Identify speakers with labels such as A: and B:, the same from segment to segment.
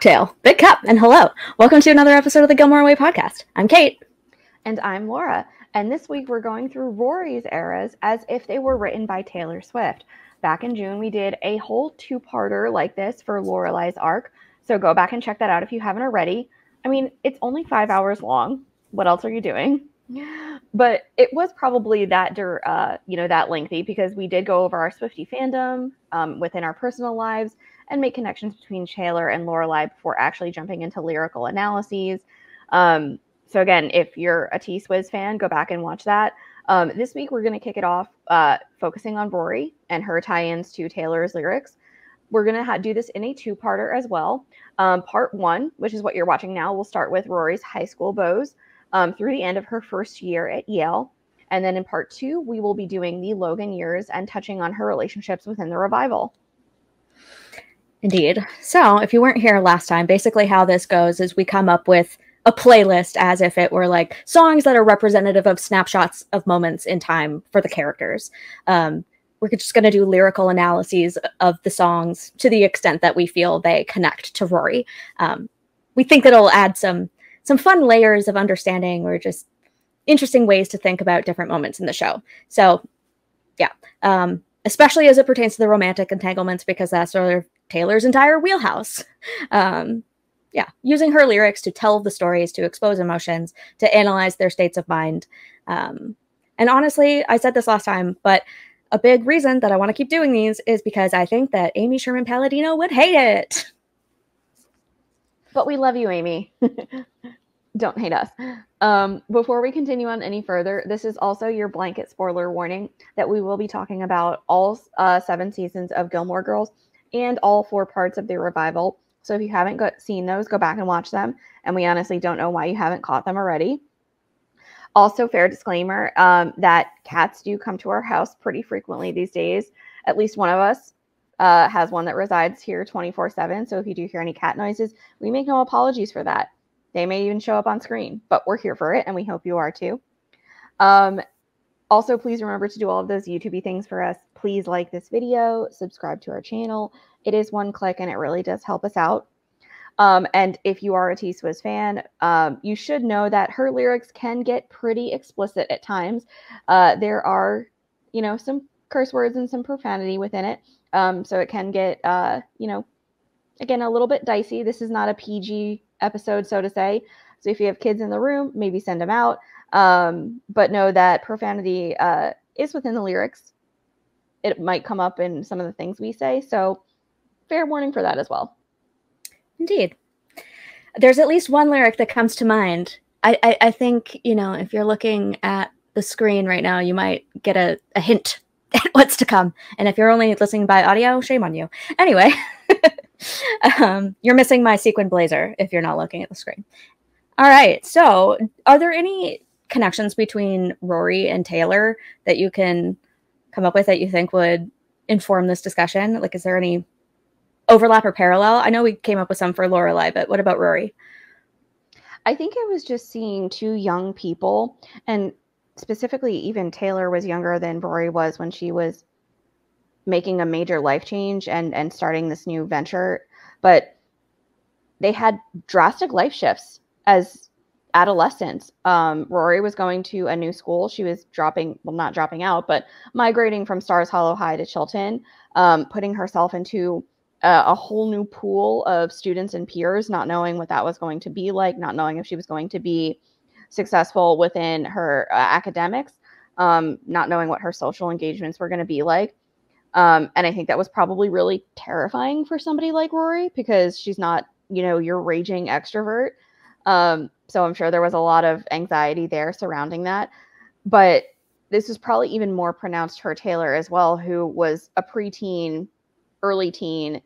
A: cocktail, big cup, and hello. Welcome to another episode of the Gilmore Way Podcast. I'm Kate.
B: And I'm Laura. And this week we're going through Rory's eras as if they were written by Taylor Swift. Back in June, we did a whole two-parter like this for Lorelai's arc. So go back and check that out if you haven't already. I mean, it's only 5 hours long. What else are you doing? But it was probably that lengthy because we did go over our Swiftie fandom within our personal lives and make connections between Taylor and Lorelai before actually jumping into lyrical analyses. So again, if you're a T-Swizz fan, go back and watch that. This week, we're going to kick it off focusing on Rory and her tie-ins to Taylor's lyrics. We're going to do this in a two-parter as well. Part one, which is what you're watching now, will start with Rory's high school bows through the end of her first year at Yale. And then in part two, we will be doing the Logan years and touching on her relationships within the revival.
A: Indeed. So if you weren't here last time, basically how this goes is we come up with a playlist as if it were like songs that are representative of snapshots of moments in time for the characters. We're just going to do lyrical analyses of the songs to the extent that we feel they connect to Rory. We think that it'll add some fun layers of understanding or just interesting ways to think about different moments in the show. So yeah, especially as it pertains to the romantic entanglements, because that's sort of Taylor's entire wheelhouse. Using her lyrics to tell the stories, to expose emotions, to analyze their states of mind. And honestly, I said this last time, but a big reason that I want to keep doing these is because I think that Amy Sherman Palladino would hate it.
B: But we love you, Amy. Don't hate us. Before we continue on any further, this is also your blanket spoiler warning that we will be talking about all 7 seasons of Gilmore Girls and all 4 parts of the revival. So if you haven't seen those, go back and watch them. And we honestly don't know why you haven't caught them already. Also, fair disclaimer that cats do come to our house pretty frequently these days. At least one of us has one that resides here 24/7. So if you do hear any cat noises, we make no apologies for that. They may even show up on screen, but we're here for it, and we hope you are too. Also, please remember to do all of those YouTube things for us. Please like this video, subscribe to our channel. It is one click, and it really does help us out. And if you are a T-Swizz fan, you should know that her lyrics can get pretty explicit at times. There are, some curse words and some profanity within it. So it can get, again, a little bit dicey. This is not a PG episode, so to say. So if you have kids in the room, maybe send them out. But know that profanity is within the lyrics. It might come up in some of the things we say. So fair warning for that as well.
A: Indeed. There's at least one lyric that comes to mind. I think, if you're looking at the screen right now, you might get a hint at what's to come. And if you're only listening by audio, shame on you. Anyway, you're missing my sequin blazer if you're not looking at the screen. All right. So are there any connections between Rory and Taylor that you can come up with that you think would inform this discussion? Like, is there any overlap or parallel? I know we came up with some for Lorelai, but what about Rory?
B: I think it was just seeing 2 young people, and specifically even Taylor was younger than Rory was when she was making a major life change and starting this new venture. But they had drastic life shifts as adolescents. Rory was going to a new school. She was not dropping out, but migrating from Stars Hollow High to Chilton, putting herself into a whole new pool of students and peers, not knowing what that was going to be like, not knowing if she was going to be successful within her academics, not knowing what her social engagements were going to be like. And I think that was probably really terrifying for somebody like Rory because she's not, your raging extrovert. So I'm sure there was a lot of anxiety there surrounding that. But this was probably even more pronounced for Taylor as well, who was a preteen, early teen,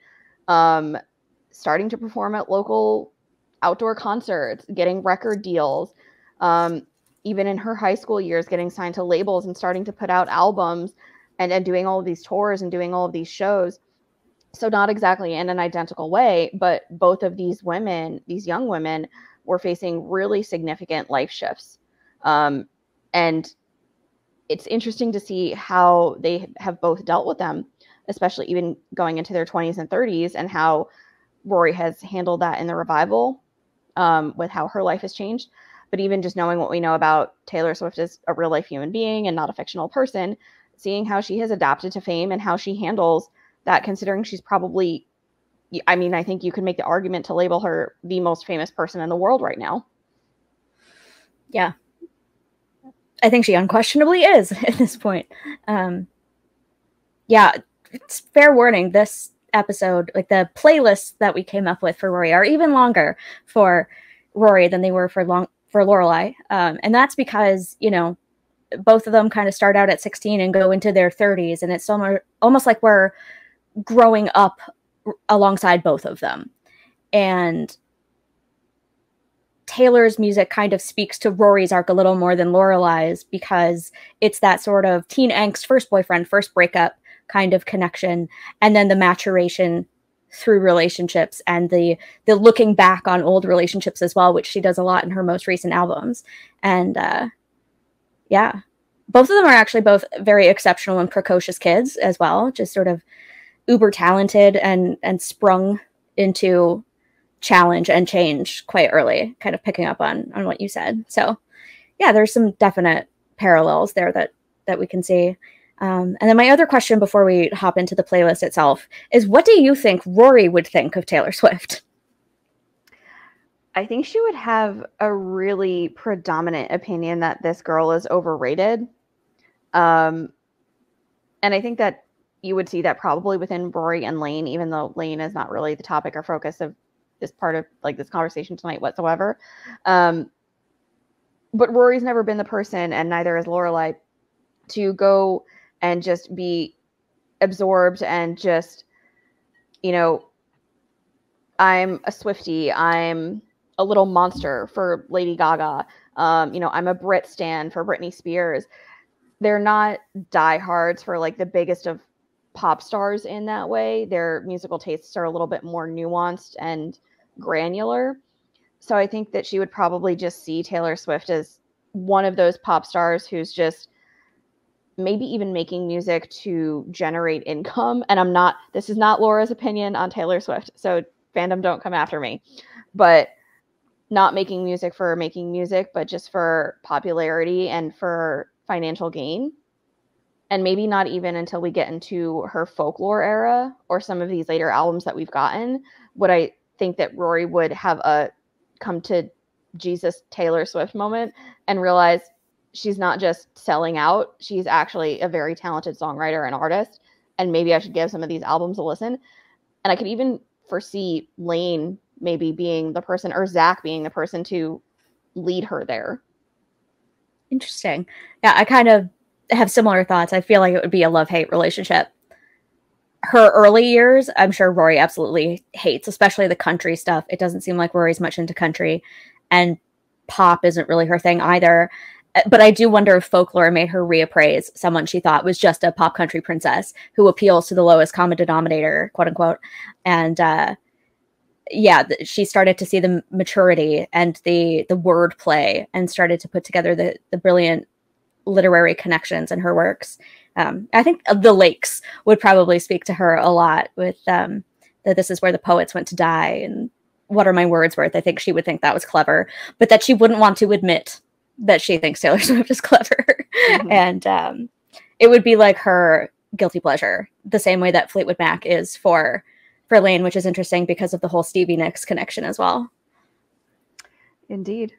B: starting to perform at local outdoor concerts, getting record deals, even in her high school years, getting signed to labels and starting to put out albums and doing all of these tours and doing all of these shows. So not exactly in an identical way, but both of these women, these young women, were facing really significant life shifts. And it's interesting to see how they have both dealt with them, especially even going into their 20s and 30s, and how Rory has handled that in the revival, with how her life has changed. But even just knowing what we know about Taylor Swift as a real life human being and not a fictional person, seeing how she has adapted to fame and how she handles that, considering she's probably, I mean, I think you could make the argument to label her the most famous person in the world right now.
A: Yeah. I think she unquestionably is at this point. Yeah, it's fair warning. This episode, like the playlists that we came up with for Rory are even longer for Rory than they were for Lorelai. And that's because, you know, both of them kind of start out at 16 and go into their 30s. And it's almost like we're growing up alongside both of them. And Taylor's music kind of speaks to Rory's arc a little more than Lorelai's, because it's that sort of teen angst, first boyfriend, first breakup kind of connection. And then the maturation through relationships and the looking back on old relationships as well, which she does a lot in her most recent albums. And yeah, both of them are actually both very exceptional and precocious kids as well, just sort of uber talented and sprung into challenge and change quite early, kind of picking up on what you said. So yeah, there's some definite parallels there that we can see. And then my other question before we hop into the playlist itself is, what do you think Rory would think of Taylor Swift?
B: I think she would have a really predominant opinion that this girl is overrated. And I think that you would see that probably within Rory and Lane, even though Lane is not really the topic or focus of this part of like this conversation tonight whatsoever. But Rory's never been the person, and neither is Lorelai, to go and just be absorbed and just, you know, I'm a Swiftie, I'm a little monster for Lady Gaga, you know, I'm a Brit stan for Britney Spears. They're not diehards for like the biggest of pop stars in that way. Their musical tastes are a little bit more nuanced and granular. So I think that she would probably just see Taylor Swift as one of those pop stars who's just maybe even making music to generate income. And this is not Laura's opinion on Taylor Swift, so fandom, don't come after me. But not making music for making music, but just for popularity and for financial gain. And maybe not even until we get into her folklore era or some of these later albums that we've gotten would I think that Rory would have a come to Jesus Taylor Swift moment and realize she's not just selling out. She's actually a very talented songwriter and artist. And maybe I should give some of these albums a listen. And I could even foresee Lane maybe being the person, or Zach being the person to lead her there.
A: Interesting. Yeah, I kind of have similar thoughts. I feel like it would be a love-hate relationship. Her early years, I'm sure Rory absolutely hates, especially the country stuff. It doesn't seem like Rory's much into country, and pop isn't really her thing either. But I do wonder if folklore made her reappraise someone she thought was just a pop country princess who appeals to the lowest common denominator, quote unquote. And yeah, she started to see the maturity and the wordplay and started to put together the brilliant literary connections in her works. I think The Lakes would probably speak to her a lot with that this is where the poets went to die and what are my words worth. I think she would think that was clever, but that she wouldn't want to admit that she thinks Taylor Swift is clever. Mm-hmm. And it would be like her guilty pleasure, the same way that Fleetwood Mac is for Lane, which is interesting because of the whole Stevie Nicks connection as well.
B: Indeed.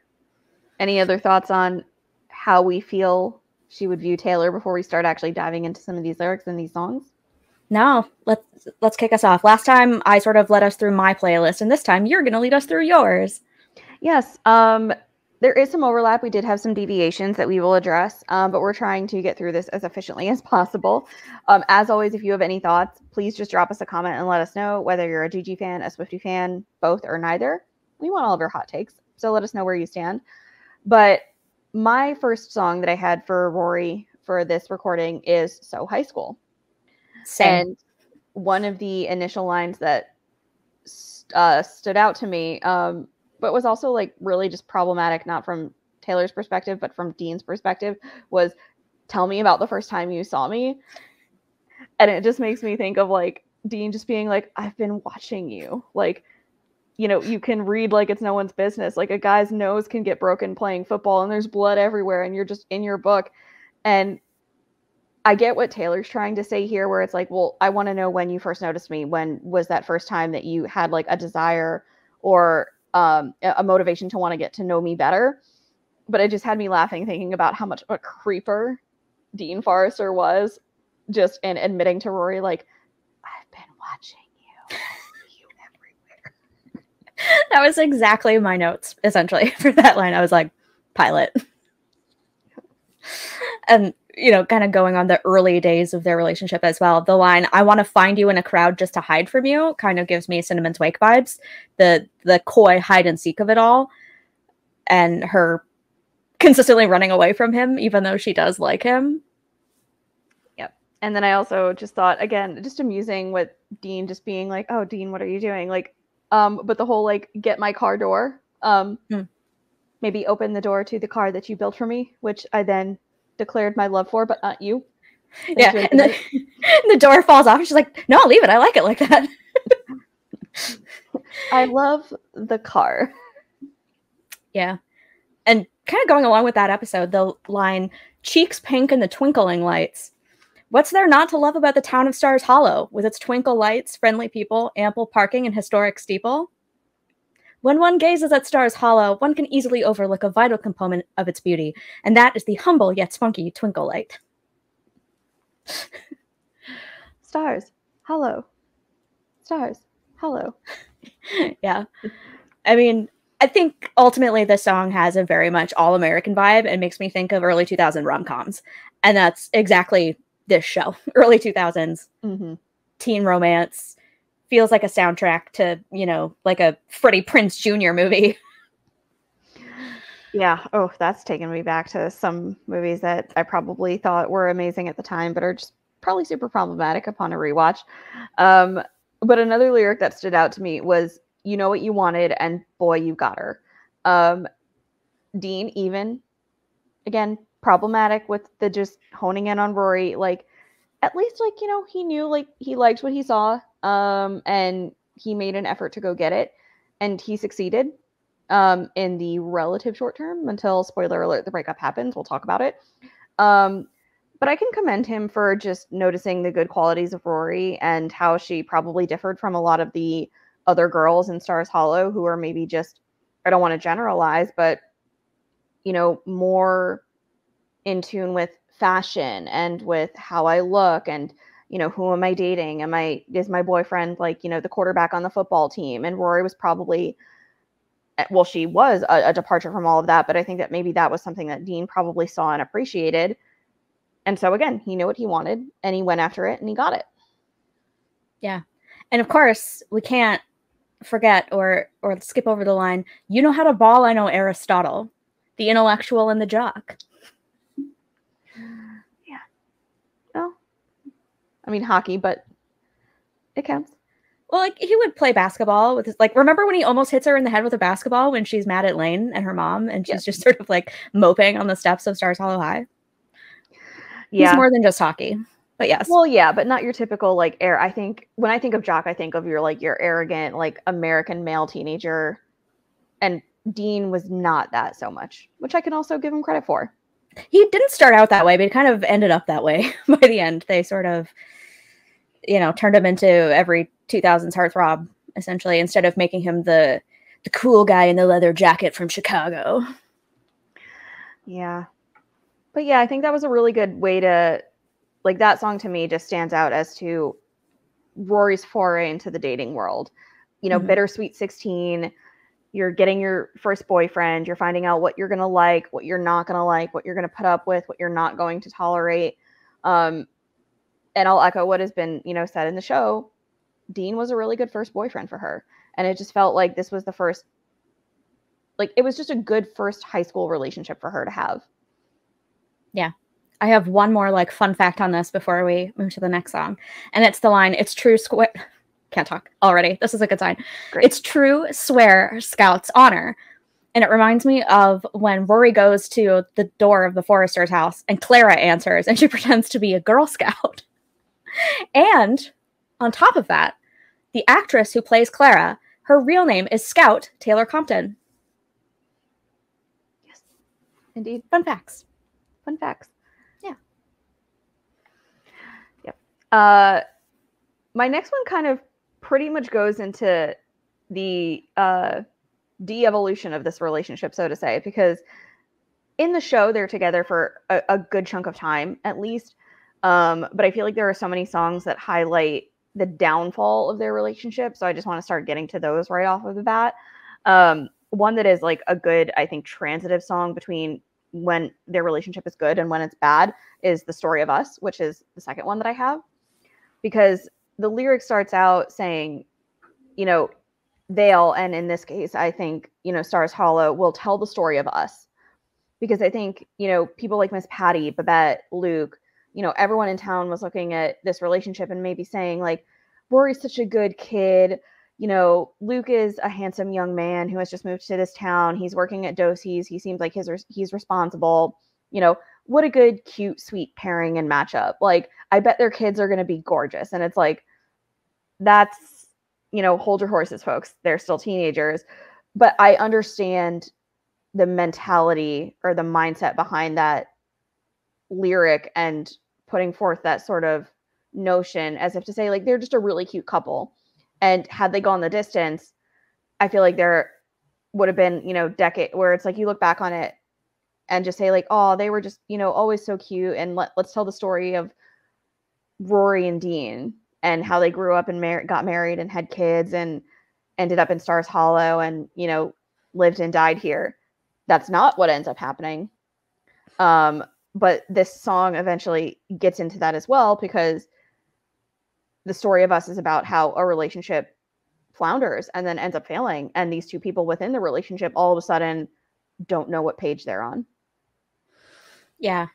B: Any other thoughts on how we feel she would view Taylor before we start actually diving into some of these lyrics and these songs?
A: No, let's kick us off. Last time I sort of led us through my playlist, and this time you're going to lead us through yours.
B: Yes. There is some overlap. We did have some deviations that we will address, but we're trying to get through this as efficiently as possible. As always, if you have any thoughts, please just drop us a comment and let us know, whether you're a Gigi fan, a Swiftie fan, both or neither. We want all of your hot takes, so let us know where you stand. But my first song that I had for Rory for this recording is So High School.
A: Same.
B: And one of the initial lines that stood out to me, but was also like really just problematic, not from Taylor's perspective, but from Dean's perspective, was, "Tell me about the first time you saw me." And it just makes me think of like Dean just being like, "I've been watching you. Like, you can read like it's no one's business. Like a guy's nose can get broken playing football and there's blood everywhere and you're just in your book. And I get what Taylor's trying to say here, where it's like, well, I want to know when you first noticed me. When was that first time that you had like a desire or a motivation to want to get to know me better? But it just had me laughing, thinking about how much of a creeper Dean Forrester was, just in admitting to Rory, like, I've been watching you. I see you everywhere.
A: That was exactly my notes, essentially, for that line. I was like, pilot. And, kind of going on the early days of their relationship as well. The line, I want to find you in a crowd just to hide from you, kind of gives me Cinnamon's Wake vibes. The coy hide and seek of it all. And her consistently running away from him, even though she does like him.
B: Yep. And then I also just thought, again, just amusing with Dean just being like, oh, Dean, what are you doing? Like, but the whole, like, get my car door. Maybe open the door to the car that you built for me, which I then declared my love for, but not you.
A: Yeah, and the door falls off, and she's like, no, leave it. I like it like that.
B: I love the car.
A: Yeah. And kind of going along with that episode, the line, cheeks pink in the twinkling lights. What's there not to love about the town of Stars Hollow, with its twinkle lights, friendly people, ample parking, and historic steeple? When one gazes at Stars Hollow, one can easily overlook a vital component of its beauty, and that is the humble yet spunky twinkle light.
B: Stars, hollow. Stars, hollow.
A: Yeah. I mean, I think ultimately this song has a very much all-American vibe and makes me think of early 2000 rom-coms. And that's exactly this show. Early 2000s, teen romance. Feels like a soundtrack to, like a Freddie Prinze Jr. movie.
B: Yeah. Oh, that's taken me back to some movies that I probably thought were amazing at the time, but are just probably super problematic upon a rewatch. But another lyric that stood out to me was, you know what you wanted, and boy, you got her. Dean, even, again, problematic with the just honing in on Rory, like, at least, like, he knew, like, he liked what he saw, and he made an effort to go get it, and he succeeded in the relative short term until, spoiler alert, the breakup happens. We'll talk about it. But I can commend him for just noticing the good qualities of Rory and how she probably differed from a lot of the other girls in Stars Hollow who are maybe just, I don't want to generalize, but, more in tune with fashion and with how I look and, who am I dating? Is my boyfriend like, the quarterback on the football team? And Rory was probably, well, she was a departure from all of that, but I think that maybe that was something that Dean probably saw and appreciated. And so again, he knew what he wanted and he went after it and he got it.
A: Yeah. And of course, we can't forget or skip over the line, you know how to ball, I know Aristotle, the intellectual and the jock.
B: Yeah. Oh, I mean, hockey, but it counts.
A: Well, like, he would play basketball with his, like, remember when he almost hits her in the head with a basketball when she's mad at Lane and her mom, and she's just sort of like moping on the steps of Stars Hollow High? Yeah. He's more than just hockey, but yes.
B: Well, yeah, but not your typical, like, I think when I think of jock, I think of your arrogant, like, American male teenager. And Dean was not that so much, which I can also give him credit for.
A: He didn't start out that way, but he kind of ended up that way by the end. They sort of, turned him into every 2000s heartthrob, essentially, instead of making him the cool guy in the leather jacket from Chicago.
B: Yeah. But yeah, I think that was a really good way to, like, that song to me just stands out as to Rory's foray into the dating world. Bittersweet 16, you're getting your first boyfriend, you're finding out what you're going to like, what you're not going to like, what you're going to put up with, what you're not going to tolerate. And I'll echo what has been, said in the show. Dean was a really good first boyfriend for her. And it just felt like this was the first, like, it was just a good first high school relationship for her to have.
A: Yeah. I have one more, like, fun fact on this before we move to the next song. And it's the line, it's true square. Can't talk already. This is a good sign. Great. It's true swear Scout's honor. And it reminds me of when Rory goes to the door of the Forrester's house and Clara answers and she pretends to be a Girl Scout. And on top of that, the actress who plays Clara, her real name is Scout Taylor Compton.
B: Yes, indeed.
A: Fun facts.
B: Fun facts.
A: Yeah.
B: Yep. My next one kind of pretty much goes into the de-evolution of this relationship, so to say, because in the show they're together for a good chunk of time, at least. But I feel like there are so many songs that highlight the downfall of their relationship. So I just want to start getting to those right off of the bat. One that is like a good, I think, transitive song between when their relationship is good and when it's bad is The Story of Us, which is the second one that I have. Because the lyric starts out saying, you know, they'll, and in this case, I think, you know, Stars Hollow will tell the story of us. Because I think, you know, people like Miss Patty, Babette, Luke, you know, everyone in town was looking at this relationship and maybe saying like, Rory's such a good kid. You know, Luke is a handsome young man who has just moved to this town. He's working at Dosey's. He seems like he's responsible. You know, what a good, cute, sweet pairing and matchup. Like, I bet their kids are going to be gorgeous. And it's like, that's, you know, hold your horses, folks. They're still teenagers. But I understand the mentality or the mindset behind that lyric and putting forth that sort of notion as if to say, like, they're just a really cute couple. And had they gone the distance, I feel like there would have been, you know, decade where it's like you look back on it and just say like, oh, they were just, you know, always so cute. And let's tell the story of Rory and Dean and how they grew up and got married and had kids and ended up in Stars Hollow and, you know, lived and died here. That's not what ends up happening. But this song eventually gets into that as well, because The Story of Us is about how a relationship flounders and then ends up failing. And these two people within the relationship all of a sudden don't know what page they're on.
A: Yeah.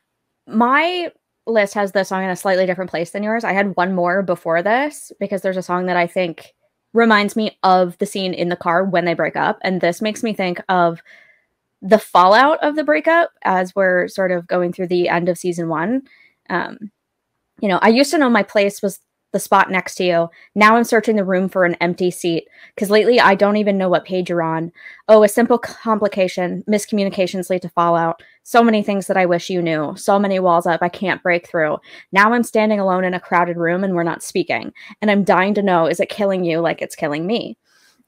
A: My list has the song in a slightly different place than yours. I had one more before this because there's a song that I think reminds me of the scene in the car when they break up. And this makes me think of the fallout of the breakup as we're sort of going through the end of season 1. You know, I used to know my place was the spot next to you. Now I'm searching the room for an empty seat because lately I don't even know what page you're on. Oh, a simple complication. Miscommunications lead to fallout. So many things that I wish you knew. So many walls up I can't break through. Now I'm standing alone in a crowded room and we're not speaking. And I'm dying to know, is it killing you like it's killing me?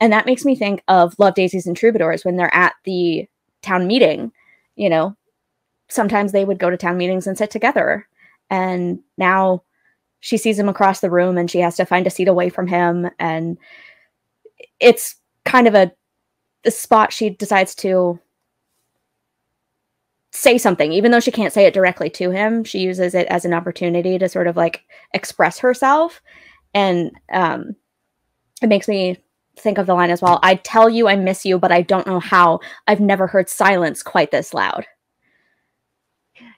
A: And that makes me think of Love, Daisies, and Troubadours when they're at the town meeting. You know, sometimes they would go to town meetings and sit together. And now she sees him across the room and she has to find a seat away from him. And it's kind of a spot she decides to say something, even though she can't say it directly to him. She uses it as an opportunity to sort of like express herself. And it makes me think of the line as well. I tell you I miss you, but I don't know how. I've never heard silence quite this loud.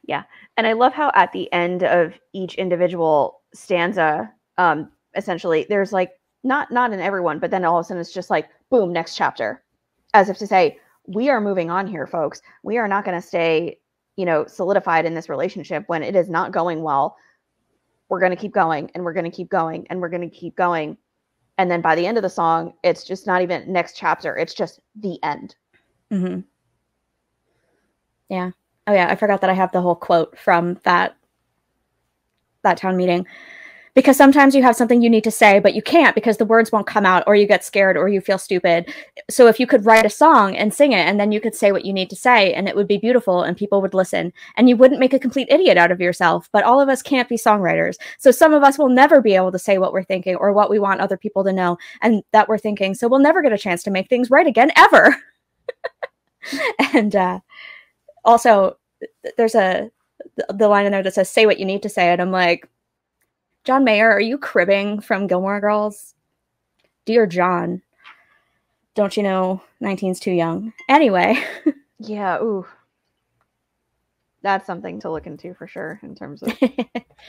B: Yeah. And I love how at the end of each individual stanza, essentially there's like, not in everyone, but then all of a sudden it's just like, boom, next chapter. As if to say, we are moving on here, folks. We are not going to stay, you know, solidified in this relationship when it is not going well. We're going to keep going and we're going to keep going and we're going to keep going. And then by the end of the song, it's just not even next chapter. It's just the end.
A: Mm-hmm. Yeah. Oh yeah. I forgot that I have the whole quote from that town meeting. Because sometimes you have something you need to say, but you can't because the words won't come out, or you get scared, or you feel stupid. So if you could write a song and sing it, and then you could say what you need to say, and it would be beautiful, and people would listen, and you wouldn't make a complete idiot out of yourself. But all of us can't be songwriters. So some of us will never be able to say what we're thinking or what we want other people to know and that we're thinking. So we'll never get a chance to make things right again, ever. And also, there's the line in there that says, say what you need to say. And I'm like, John Mayer, are you cribbing from Gilmore Girls? Dear John, don't you know 19's too young? Anyway.
B: Yeah, ooh. That's something to look into for sure in terms of,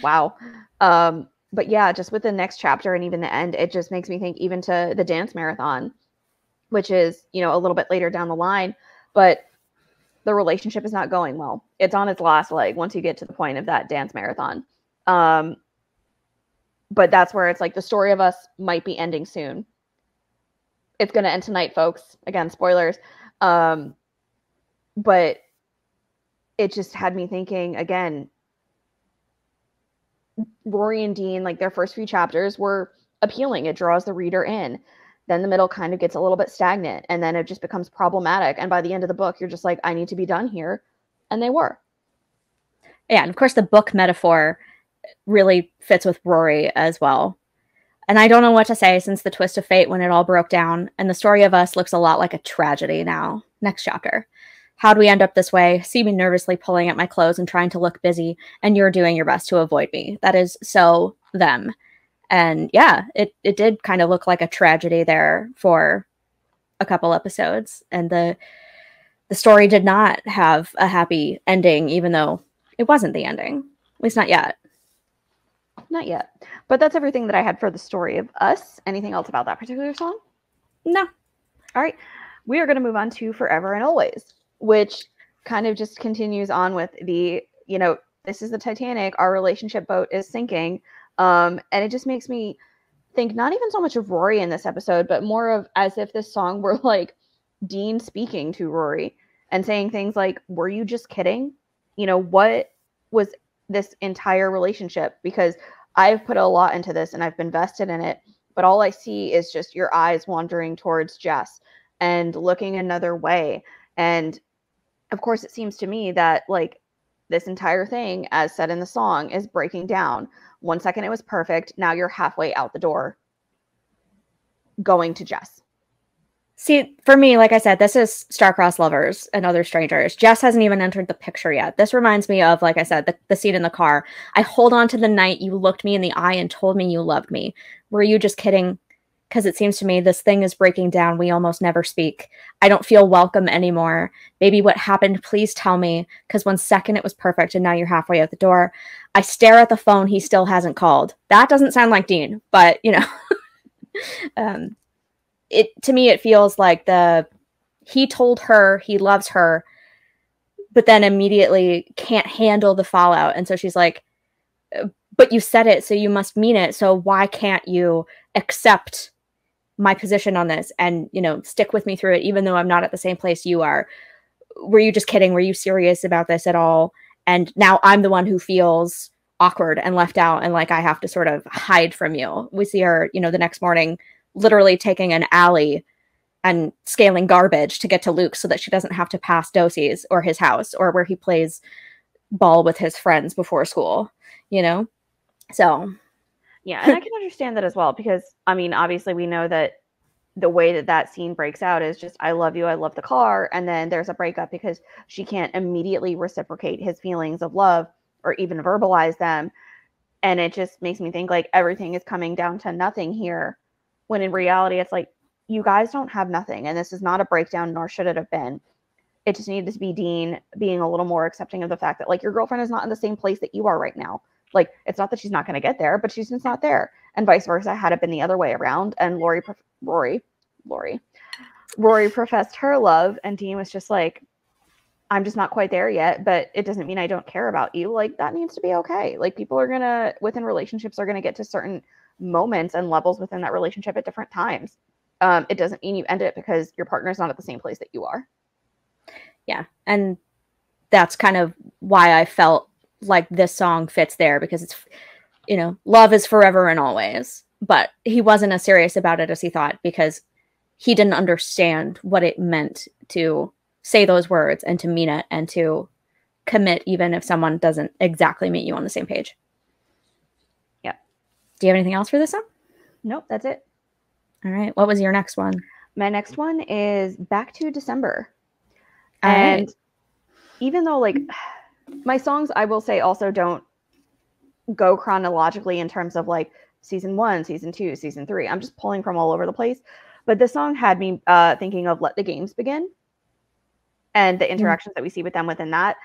B: wow. But yeah, just with the next chapter and even the end, it just makes me think even to the dance marathon, which is, you know, a little bit later down the line, but the relationship is not going well. It's on its last leg once you get to the point of that dance marathon. But that's where it's like the story of us might be ending soon. it's going to end tonight, folks. Again, spoilers. But it just had me thinking, again, Rory and Dean, like their first few chapters were appealing. It draws the reader in. Then the middle kind of gets a little bit stagnant, and then it just becomes problematic. And by the end of the book, you're just like, I need to be done here. And they were.
A: Yeah, and of course the book metaphor really fits with Rory as well. And I don't know what to say since the twist of fate when it all broke down, and the story of us looks a lot like a tragedy now. Next chapter. How'd we end up this way? See me nervously pulling at my clothes and trying to look busy, and you're doing your best to avoid me. That is so them. And yeah, it did kind of look like a tragedy there for a couple episodes. And the story did not have a happy ending, even though it wasn't the ending. At least not yet.
B: Not yet. But that's everything that I had for the story of us. Anything else about that particular song?
A: No.
B: All right. We are going to move on to Forever and Always, which kind of just continues on with the, this is the Titanic. Our relationship boat is sinking. And it just makes me think not even so much of Rory in this episode, but more of as if this song were like Dean speaking to Rory and saying things like, were you just kidding? What was this entire relationship? Because I've put a lot into this and I've been vested in it, but all I see is just your eyes wandering towards Jess and looking another way. And of course, it seems to me that like this entire thing, as said in the song, is breaking down. 1 second it was perfect. Now you're halfway out the door going to Jess.
A: See, for me, like I said, this is star-crossed lovers and other strangers. Jess hasn't even entered the picture yet. This reminds me of, like I said, the scene in the car. I hold on to the night you looked me in the eye and told me you loved me. Were you just kidding? Because it seems to me this thing is breaking down. We almost never speak. I don't feel welcome anymore. Baby, what happened? Please tell me. Because 1 second it was perfect and now you're halfway out the door. I stare at the phone. He still hasn't called. That doesn't sound like Dean, but, to me, it feels like he told her he loves her, but then immediately can't handle the fallout. And so she's like, but you said it, so you must mean it. So why can't you accept my position on this and, stick with me through it, even though I'm not at the same place you are? Were you just kidding? Were you serious about this at all? And now I'm the one who feels awkward and left out and like I have to sort of hide from you. We see her, the next morning literally taking an alley and scaling garbage to get to Luke so that she doesn't have to pass Dosey's or his house or where he plays ball with his friends before school, So,
B: yeah, and I can understand that as well because, obviously we know that the way that scene breaks out is just, I love you, I love the car, and then there's a breakup because she can't immediately reciprocate his feelings of love or even verbalize them, and it just makes me think like everything is coming down to nothing here. When in reality, it's like, you guys don't have nothing. And this is not a breakdown, nor should it have been. It just needed to be Dean being a little more accepting of the fact that, like, your girlfriend is not in the same place that you are right now. Like, it's not that she's not going to get there, but she's just not there. And vice versa, had it been the other way around. And Rory professed her love. And Dean was just like, I'm just not quite there yet, but it doesn't mean I don't care about you. Like, that needs to be okay. Like, people are within relationships are going to get to certain moments and levels within that relationship at different times. It doesn't mean you end it because your partner's not at the same place that you are.
A: Yeah. And that's kind of why I felt like this song fits there because it's, love is forever and always, but he wasn't as serious about it as he thought because he didn't understand what it meant to say those words and to mean it and to commit even if someone doesn't exactly meet you on the same page. Do you have anything else for this song?
B: Nope, that's it.
A: All right. What was your next one?
B: My next one is Back to December.
A: All
B: and
A: right.
B: Even though like my songs, I will say also don't go chronologically in terms of like season 1, season 2, season 3. I'm just pulling from all over the place. But this song had me thinking of Let the Games Begin and the interactions that we see with them within that.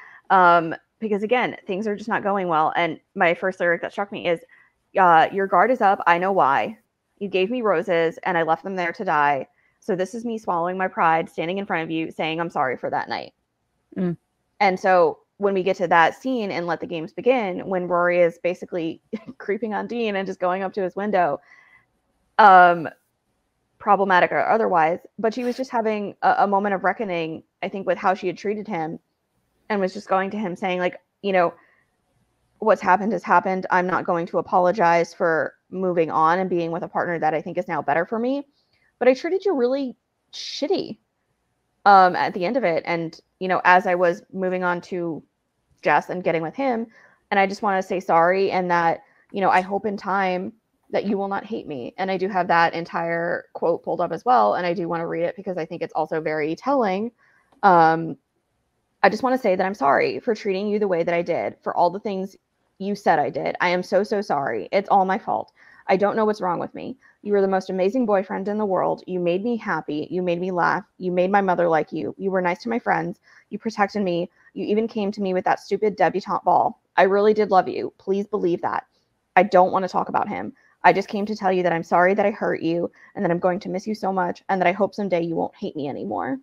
B: Because again, things are just not going well. And my first lyric that struck me is, your guard is up. I know why. You gave me roses and I left them there to die. So this is me swallowing my pride, standing in front of you, saying I'm sorry for that night. And so when we get to that scene and Let the Games Begin, when Rory is basically creeping on Dean and just going up to his window, problematic or otherwise, but she was just having a moment of reckoning, I think, with how she had treated him, and was just going to him saying, like, you know, what's happened has happened. I'm not going to apologize for moving on and being with a partner that I think is now better for me. But I treated you really shitty at the end of it. And, you know, as I was moving on to Jess and getting with him, and I just want to say sorry, and that, you know, I hope in time that you will not hate me. And I do have that entire quote pulled up as well, and I do want to read it because I think it's also very telling. I just want to say that I'm sorry for treating you the way that I did, for all the things you said I did. I am so, so sorry. It's all my fault. I don't know what's wrong with me. You were the most amazing boyfriend in the world. You made me happy. You made me laugh. You made my mother like you. You were nice to my friends. You protected me. You even came to me with that stupid debutante ball. I really did love you. Please believe that. I don't want to talk about him. I just came to tell you that I'm sorry that I hurt you, and that I'm going to miss you so much, and that I hope someday you won't hate me anymore.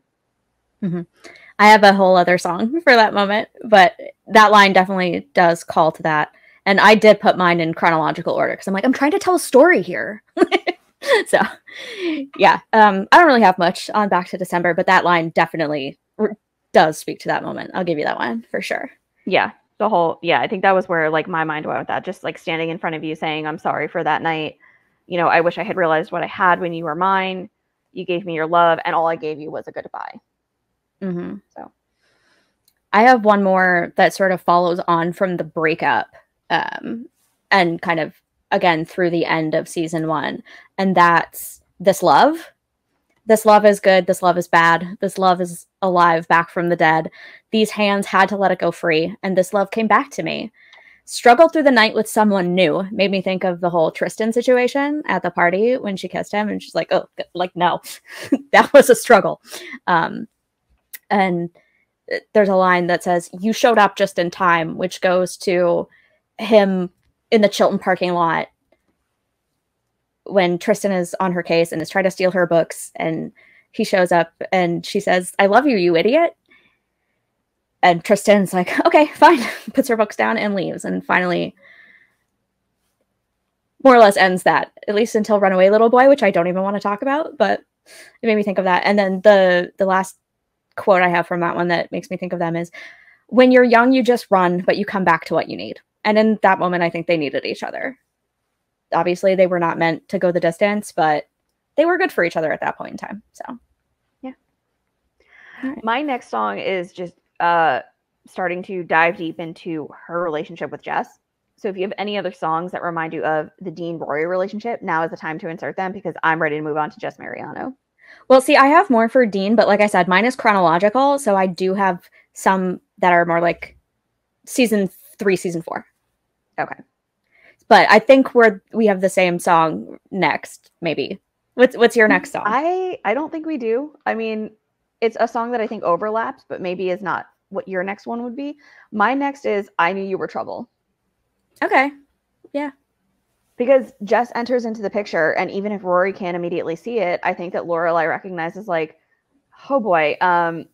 A: Mm-hmm. I have a whole other song for that moment, but that line definitely does call to that. And I did put mine in chronological order because I'm like, I'm trying to tell a story here. So, yeah, I don't really have much on Back to December, but that line definitely does speak to that moment. I'll give you that one for sure.
B: Yeah, I think that was where, like, my mind went with that. Just, like, standing in front of you saying, I'm sorry for that night. You know, I wish I had realized what I had when you were mine. You gave me your love, and all I gave you was a goodbye.
A: Mm-hmm.
B: So
A: I have one more that sort of follows on from the breakup, and kind of, again, through the end of season 1. And that's This Love. This love is good. This love is bad. This love is alive, back from the dead. These hands had to let it go free, and this love came back to me. Struggled through the night with someone new. Made me think of the whole Tristan situation at the party when she kissed him, and she's like, oh, like, no, that was a struggle. And there's a line that says, you showed up just in time, which goes to him in the Chilton parking lot when Tristan is on her case and is trying to steal her books, and he shows up and she says, I love you, you idiot. And Tristan's like, okay, fine, puts her books down and leaves. And finally, more or less ends that, at least until Runaway Little Boy, which I don't even want to talk about, but it made me think of that. And then the last quote I have from that one that makes me think of them is, when you're young, you just run, but you come back to what you need. And in that moment, I think they needed each other. Obviously, they were not meant to go the distance, but they were good for each other at that point in time. So,
B: yeah.
A: Right.
B: My next song is just starting to dive deep into her relationship with Jess. So if you have any other songs that remind you of the Dean-Rory relationship, now is the time to insert them, because I'm ready to move on to Jess Mariano.
A: Well, see, I have more for Dean, but like I said, mine is chronological. So I do have some that are more like season 3, season 4.
B: Okay.
A: But I think we have the same song next, maybe. What's your next song?
B: I don't think we do. I mean, it's a song that I think overlaps, but maybe is not what your next one would be. My next is I Knew You Were Trouble.
A: Okay. Yeah.
B: Because Jess enters into the picture, and even if Rory can't immediately see it, I think that Lorelai recognizes, like, oh boy,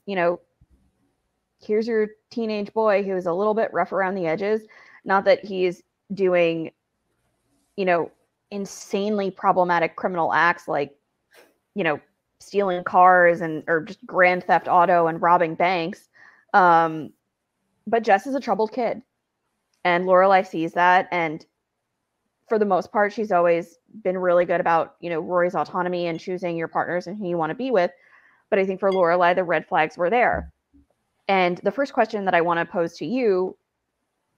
B: you know, here's your teenage boy who's a little bit rough around the edges. Not that he's doing, you know, insanely problematic criminal acts like, you know, stealing cars or just grand theft auto and robbing banks. But Jess is a troubled kid, and Lorelai sees that, and for the most part, she's always been really good about, you know, Rory's autonomy and choosing your partners and who you want to be with. But I think for Lorelai, the red flags were there. And the first question that I want to pose to you,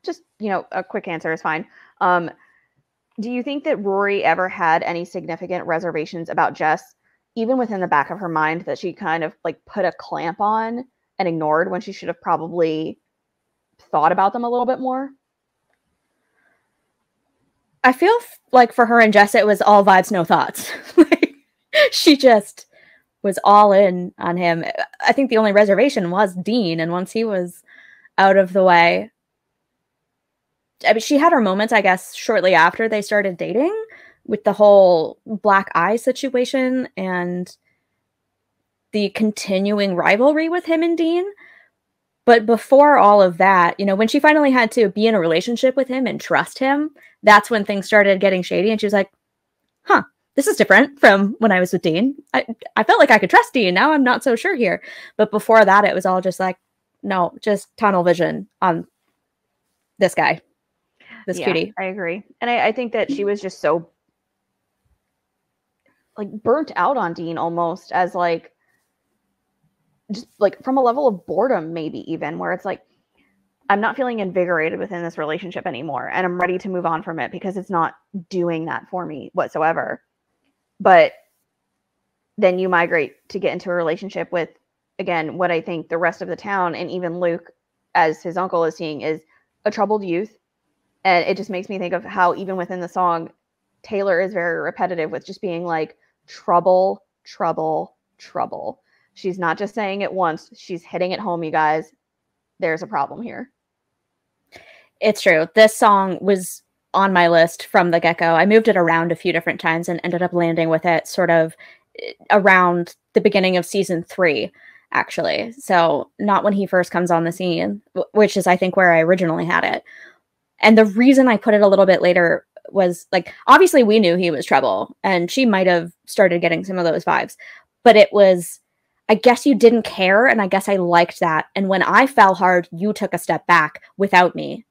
B: just, you know, a quick answer is fine. Do you think that Rory ever had any significant reservations about Jess, even within the back of her mind, that she kind of like put a clamp on and ignored when she should have probably thought about them a little bit more?
A: I feel like for her and Jess, it was all vibes, no thoughts. She just was all in on him. I think the only reservation was Dean, and once he was out of the way, I mean, she had her moments, I guess, shortly after they started dating with the whole black eye situation and the continuing rivalry with him and Dean. But before all of that, you know, when she finally had to be in a relationship with him and trust him, that's when things started getting shady. And she was like, huh, this is different from when I was with Dean. I felt like I could trust Dean. Now I'm not so sure here. But before that, it was all just like, no, just tunnel vision on this guy, this cutie.
B: I agree. And I think that she was just so like burnt out on Dean almost, as like, just like from a level of boredom, maybe even, where it's like, I'm not feeling invigorated within this relationship anymore, and I'm ready to move on from it because it's not doing that for me whatsoever. But then you migrate to get into a relationship with, again, what I think the rest of the town and even Luke as his uncle is seeing is a troubled youth. And it just makes me think of how even within the song, Taylor is very repetitive with just being like, trouble, trouble, trouble. She's not just saying it once. She's hitting it home, you guys. There's a problem here.
A: It's true. This song was on my list from the get-go. I moved it around a few different times and ended up landing with it sort of around the beginning of season 3, actually. So not when he first comes on the scene, which is, I think, where I originally had it. And the reason I put it a little bit later was, like, obviously we knew he was trouble, and she might have started getting some of those vibes. But it was, I guess you didn't care, and I guess I liked that. And when I fell hard, you took a step back without me.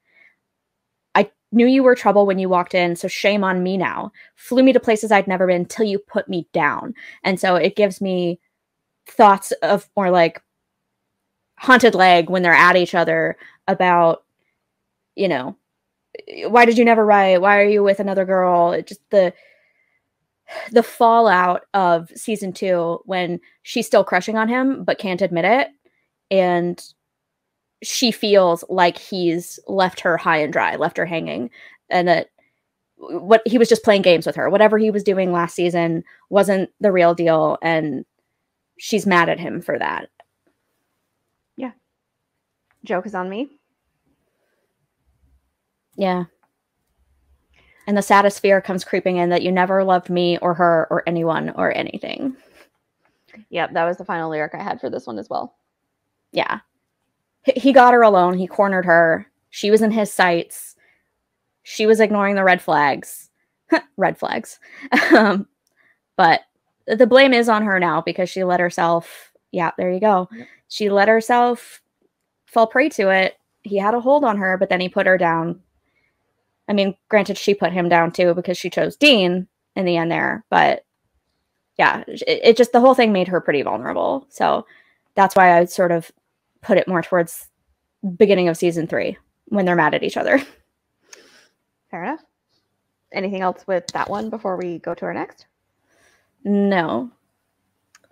A: I knew you were trouble when you walked in, so shame on me now. Flew me to places I'd never been till you put me down. And so it gives me thoughts of more like Haunted Leg when they're at each other about, you know, why did you never write? Why are you with another girl? It just the fallout of season 2 when she's still crushing on him but can't admit it, and she feels like he's left her high and dry, left her hanging, and that what he was just playing games with her. Whatever he was doing last season wasn't the real deal, and she's mad at him for that.
B: Yeah. Joke is on me.
A: Yeah. And the saddest fear comes creeping in that you never loved me or her or anyone or anything.
B: Yep, that was the final lyric I had for this one as well.
A: Yeah. He got her alone. He cornered her. She was in his sights. She was ignoring the red flags. Red flags. But the blame is on her now because she let herself, yeah, there you go. Yep. She let herself fall prey to it. He had a hold on her, but then he put her down. I mean, granted, she put him down too because she chose Dean in the end there. But yeah, it just, the whole thing made her pretty vulnerable. So that's why I sort of put it more towards beginning of season 3 when they're mad at each other.
B: Fair enough. Anything else with that one before we go to our next?
A: No.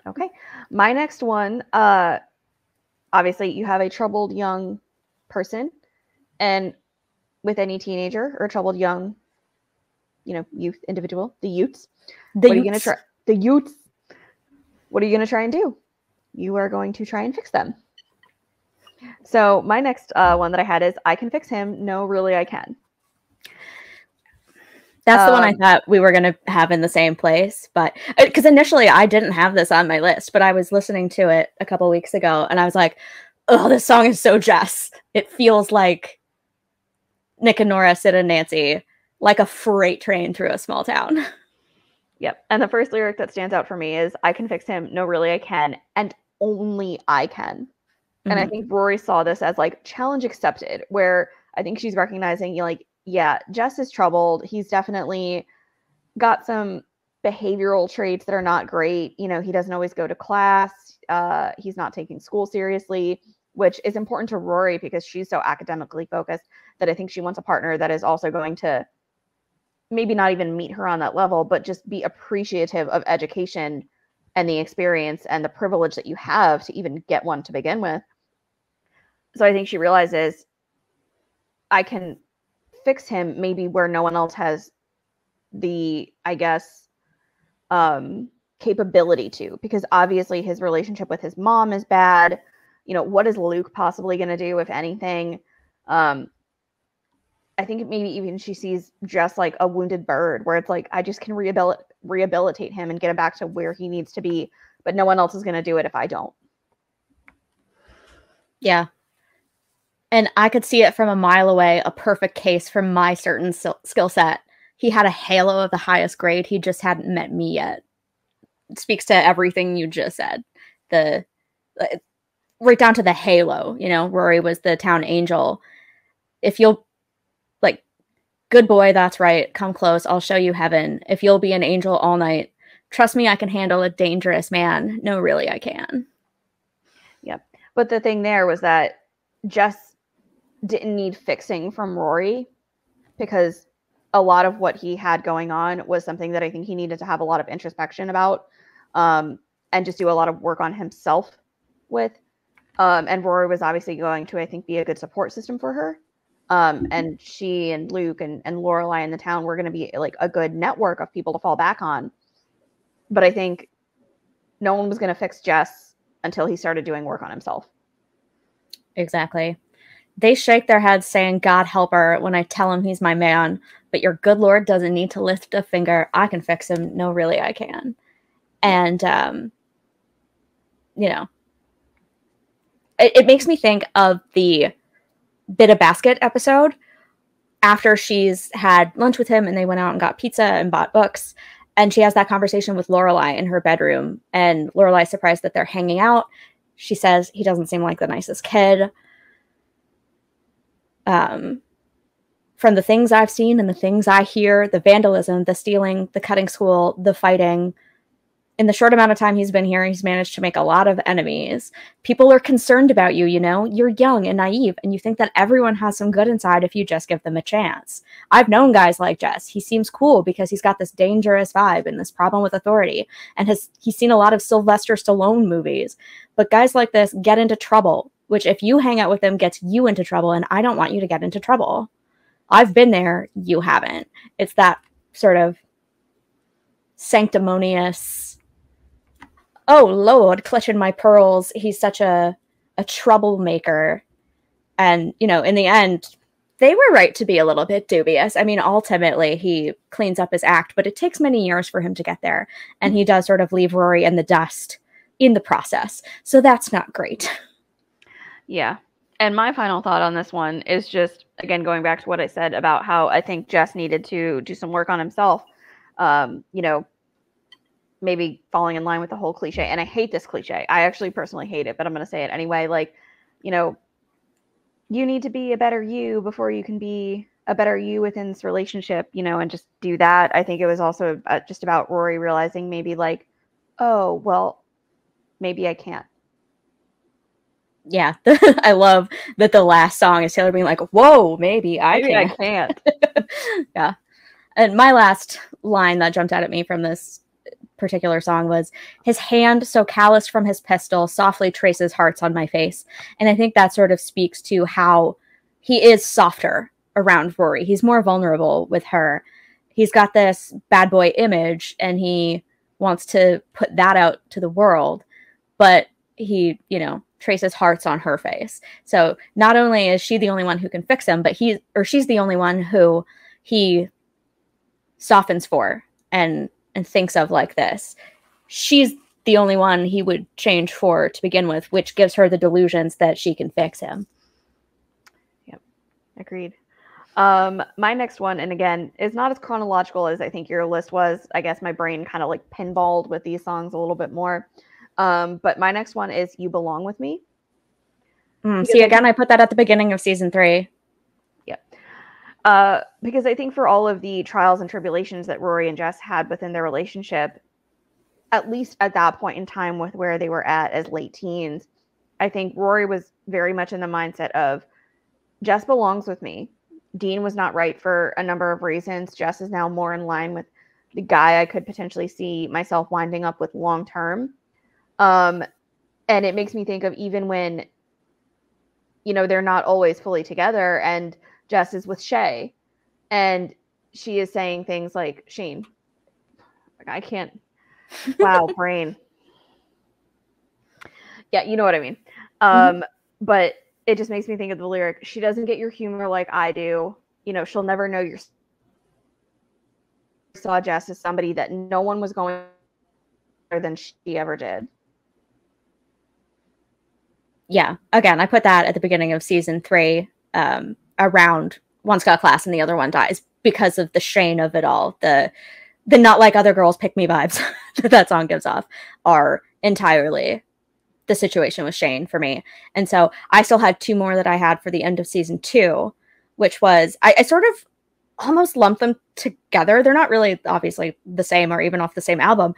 B: Okay. My next one, obviously you have a troubled young person, and with any teenager or troubled young, youth individual, the youths. What are you going to try? The youths. What are you going to try and do? You are going to try and fix them. So my next one that I had is, I can fix him. No, really, I can.
A: That's the one I thought we were going to have in the same place. But because initially I didn't have this on my list, but I was listening to it a couple weeks ago and I was like, oh, this song is so Jess. It feels like Nick and Nora, Sid and Nancy, like a freight train through a small town.
B: Yep. And the first lyric that stands out for me is, I can fix him. No, really, I can. And only I can. Mm-hmm. And I think Rory saw this as like challenge accepted, where I think she's recognizing, yeah, Jess is troubled. He's definitely got some behavioral traits that are not great. He doesn't always go to class. He's not taking school seriously, which is important to Rory because she's so academically focused that I think she wants a partner that is also going to maybe not even meet her on that level, but just be appreciative of education and the experience and the privilege that you have to even get one to begin with. So I think she realizes, I can fix him maybe where no one else has the, I guess, capability to, because obviously his relationship with his mom is bad. What is Luke possibly going to do, if anything? I think maybe even she sees just like a wounded bird, where it's like, I just can rehabilitate him and get him back to where he needs to be, but no one else is going to do it if I don't.
A: Yeah. And I could see it from a mile away, a perfect case for my certain skill set he had a halo of the highest grade. He just hadn't met me yet. It speaks to everything you just said. Right down to the halo, you know, Rory was the town angel. If you'll, like, good boy, that's right, come close, I'll show you heaven. If you'll be an angel all night, trust me, I can handle a dangerous man. No, really, I can.
B: Yep. But the thing there was that Jess didn't need fixing from Rory, because a lot of what he had going on was something that I think he needed to have a lot of introspection about, and just do a lot of work on himself with. And Rory was obviously going to, I think, be a good support system for her. And she and Luke and Lorelai in the town were going to be like a good network of people to fall back on. But I think no one was going to fix Jess until he started doing work on himself.
A: Exactly. They shake their heads saying, God help her, when I tell him he's my man. But your good Lord doesn't need to lift a finger. I can fix him. No, really, I can. And, you know, it makes me think of the Bit of Basket episode after she's had lunch with him and they went out and got pizza and bought books. And she has that conversation with Lorelai in her bedroom. And Lorelai's surprised that they're hanging out. She says, he doesn't seem like the nicest kid. From the things I've seen and the things I hear, the vandalism, the stealing, the cutting school, the fighting, in the short amount of time he's been here, he's managed to make a lot of enemies. People are concerned about you, you know? You're young and naive, and you think that everyone has some good inside if you just give them a chance. I've known guys like Jess. He seems cool because he's got this dangerous vibe and this problem with authority, and he's seen a lot of Sylvester Stallone movies. But guys like this get into trouble, which if you hang out with them gets you into trouble, and I don't want you to get into trouble. I've been there, you haven't. It's that sort of sanctimonious, oh, Lord, clutching my pearls. He's such a troublemaker. And, you know, in the end, they were right to be a little bit dubious. I mean, ultimately, he cleans up his act, but it takes many years for him to get there. And he does sort of leave Rory in the dust in the process. So that's not great.
B: Yeah. And my final thought on this one is just, again, going back to what I said about how I think Jess needed to do some work on himself. You know, maybe falling in line with the whole cliche. And I hate this cliche. I actually personally hate it, but I'm going to say it anyway. Like, you know, you need to be a better you before you can be a better you within this relationship, you know, and just do that. I think it was also just about Rory realizing maybe like, oh, well, maybe I can't.
A: Yeah. I love that the last song is Taylor being like, whoa, maybe I can't. Yeah. And my last line that jumped out at me from this particular song was, his hand so calloused from his pistol softly traces hearts on my face. And I think that sort of speaks to how he is softer around Rory. He's more vulnerable with her. He's got this bad boy image and he wants to put that out to the world, but he, you know, traces hearts on her face. So not only is she the only one who can fix him, but she's the only one who he softens for and thinks of like this. She's the only one he would change for to begin with, which gives her the delusions that she can fix him.
B: Yep. Agreed. My next one, and again, is not as chronological as I think your list was. I guess my brain kind of like pinballed with these songs a little bit more. But my next one is You Belong With Me.
A: See, again, I put that at the beginning of season 3.
B: Because I think for all of the trials and tribulations that Rory and Jess had within their relationship, at least at that point in time with where they were at as late teens, I think Rory was very much in the mindset of, Jess belongs with me. Dean was not right for a number of reasons. Jess is now more in line with the guy I could potentially see myself winding up with long term. And it makes me think of even when, you know, they're not always fully together and Jess is with Shay and she is saying things like, Shane, I can't, wow, brain. Yeah, you know what I mean. But it just makes me think of the lyric, she doesn't get your humor like I do. You know, she'll never know your saw Jess as somebody that no one was going better than she ever did.
A: Yeah, again, I put that at the beginning of season 3, around one Scott class and the other one dies, because of the Shane of it all. The not like other girls pick me vibes that song gives off are entirely the situation with Shane for me. And so I still had 2 more that I had for the end of season 2, which was, I sort of almost lumped them together. They're not really obviously the same or even off the same album,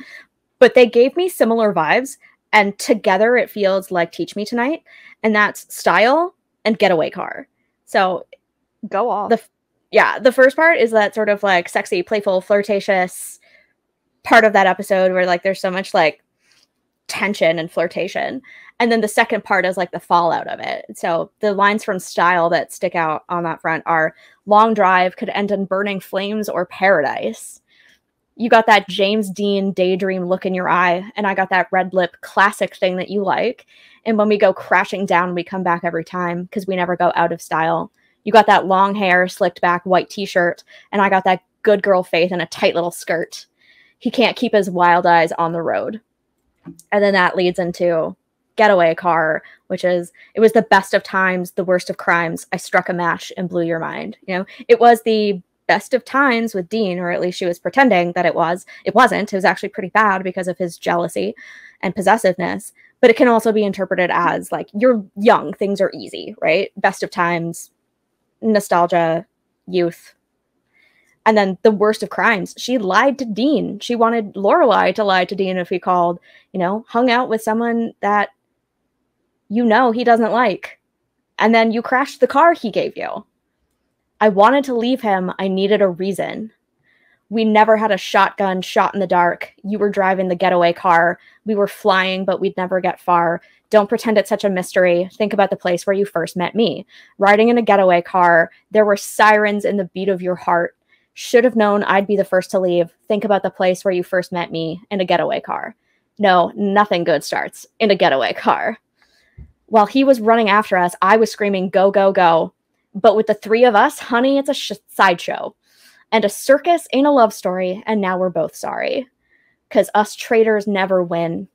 A: but they gave me similar vibes. And together it feels like Teach Me Tonight. And that's Style and Getaway Car. So
B: go off.
A: The first part is that sort of like sexy, playful, flirtatious part of that episode where like there's so much like tension and flirtation. And then the second part is like the fallout of it. So the lines from Style that stick out on that front are, long drive could end in burning flames or paradise. You got that James Dean daydream look in your eye, and I got that red lip classic thing that you like. And when we go crashing down, we come back every time because we never go out of style. You got that long hair, slicked back white t-shirt, and I got that good girl faith in a tight little skirt. He can't keep his wild eyes on the road. And then that leads into Getaway Car, which is, it was the best of times, the worst of crimes. I struck a match and blew your mind. You know, it was the best of times with Dean, or at least she was pretending that it was. It wasn't. It was actually pretty bad because of his jealousy and possessiveness. But it can also be interpreted as like, you're young, things are easy, right? Best of times, nostalgia, youth. And then the worst of crimes, she lied to Dean. She wanted Lorelai to lie to Dean if he called, you know, hung out with someone that you know he doesn't like. And then you crashed the car he gave you. I wanted to leave him. I needed a reason. We never had a shotgun shot in the dark. You were driving the getaway car. We were flying, but we'd never get far. Don't pretend it's such a mystery. Think about the place where you first met me. Riding in a getaway car. There were sirens in the beat of your heart. Should have known I'd be the first to leave. Think about the place where you first met me in a getaway car. No, nothing good starts in a getaway car. While he was running after us, I was screaming, go, go, go. But with the 3 of us, honey, it's a sideshow. And a circus ain't a love story, and now we're both sorry. 'Cause us traitors never win.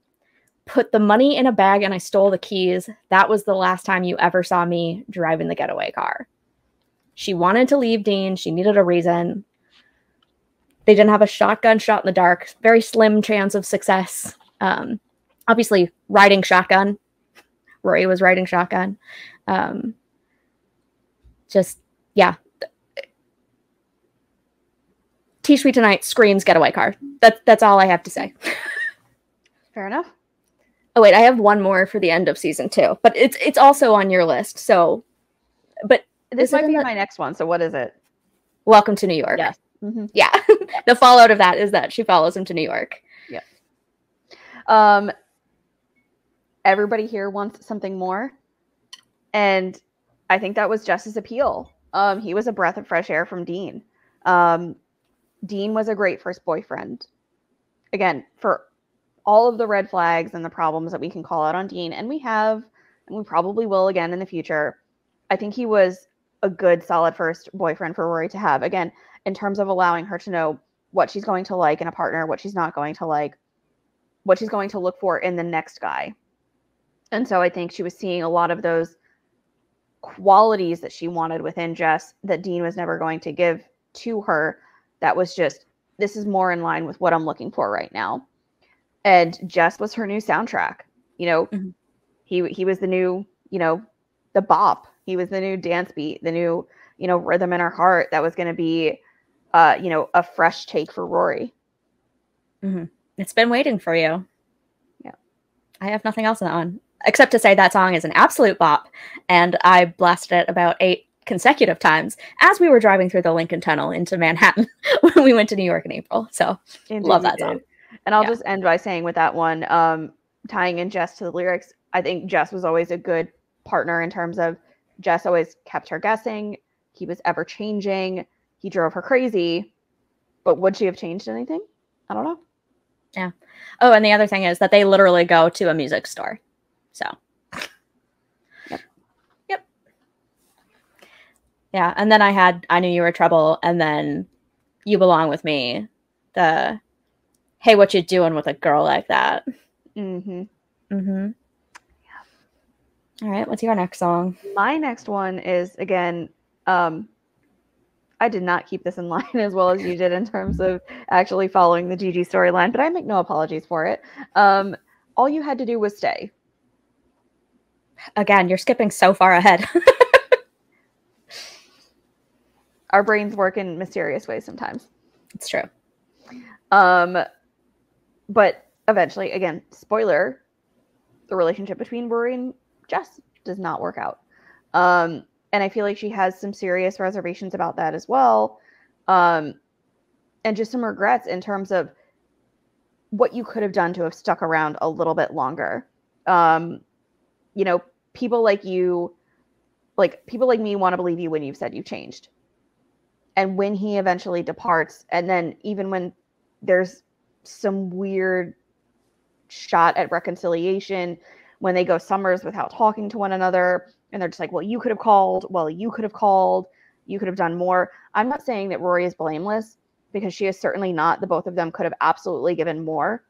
A: Put the money in a bag and I stole the keys. That was the last time you ever saw me driving the getaway car. She wanted to leave Dean. She needed a reason. They didn't have a shotgun shot in the dark. Very slim chance of success. Obviously, riding shotgun. Rory was riding shotgun. Just, yeah. Teach Me Tonight screams getaway car. That's all I have to say.
B: Fair enough.
A: Oh, wait, I have one more for the end of season 2. But it's also on your list, so... But
B: this might be my next one, so what is it?
A: Welcome to New York.
B: Yes. Mm-hmm.
A: Yeah. The fallout of that is that she follows him to New York.
B: Yeah. Everybody here wants something more. And I think that was Jess's appeal. He was a breath of fresh air from Dean. Dean was a great first boyfriend. Again, for all of the red flags and the problems that we can call out on Dean, and we have, and we probably will again in the future, I think he was a good, solid first boyfriend for Rory to have. Again, in terms of allowing her to know what she's going to like in a partner, what she's not going to like, what she's going to look for in the next guy. And so I think she was seeing a lot of those qualities that she wanted within Jess that Dean was never going to give to her. That was just, this is more in line with what I'm looking for right now. And Jess was her new soundtrack. You know, mm-hmm. he was the new, you know, the bop. He was the new dance beat, the new, you know, rhythm in her heart that was going to be, you know, a fresh take for Rory.
A: Mm-hmm. It's been waiting for you.
B: Yeah.
A: I have nothing else on, except to say that song is an absolute bop. And I blasted it about 8 consecutive times as we were driving through the Lincoln Tunnel into Manhattan when we went to New York in April. So indeed, love that song.
B: And I'll just end by saying with that one, tying in Jess to the lyrics, I think Jess was always a good partner in terms of Jess always kept her guessing. He was ever changing. He drove her crazy. But would she have changed anything? I don't know.
A: Yeah. Oh, and the other thing is that they literally go to a music store. So. Yep. Yeah. And then I Knew You Were Trouble. And then You Belong With Me. The, hey, what you doing with a girl like that?
B: Mm-hmm.
A: Mm-hmm. All right, what's your next song?
B: My next one is, again, I did not keep this in line as well as you did in terms of actually following the Gigi storyline, but I make no apologies for it. All you had to do was stay.
A: Again, you're skipping so far ahead.
B: Our brains work in mysterious ways sometimes.
A: It's true.
B: But eventually, again, spoiler, the relationship between Rory and Jess does not work out. And I feel like she has some serious reservations about that as well. And just some regrets in terms of what you could have done to have stuck around a little bit longer. You know, people like you, like people like me want to believe you when you've said you've changed. And when he eventually departs, and then even when there's some weird shot at reconciliation, when they go summers without talking to one another, and they're just like, well, you could have called, you could have done more. I'm not saying that Rory is blameless, because she is certainly not. The both of them could have absolutely given more.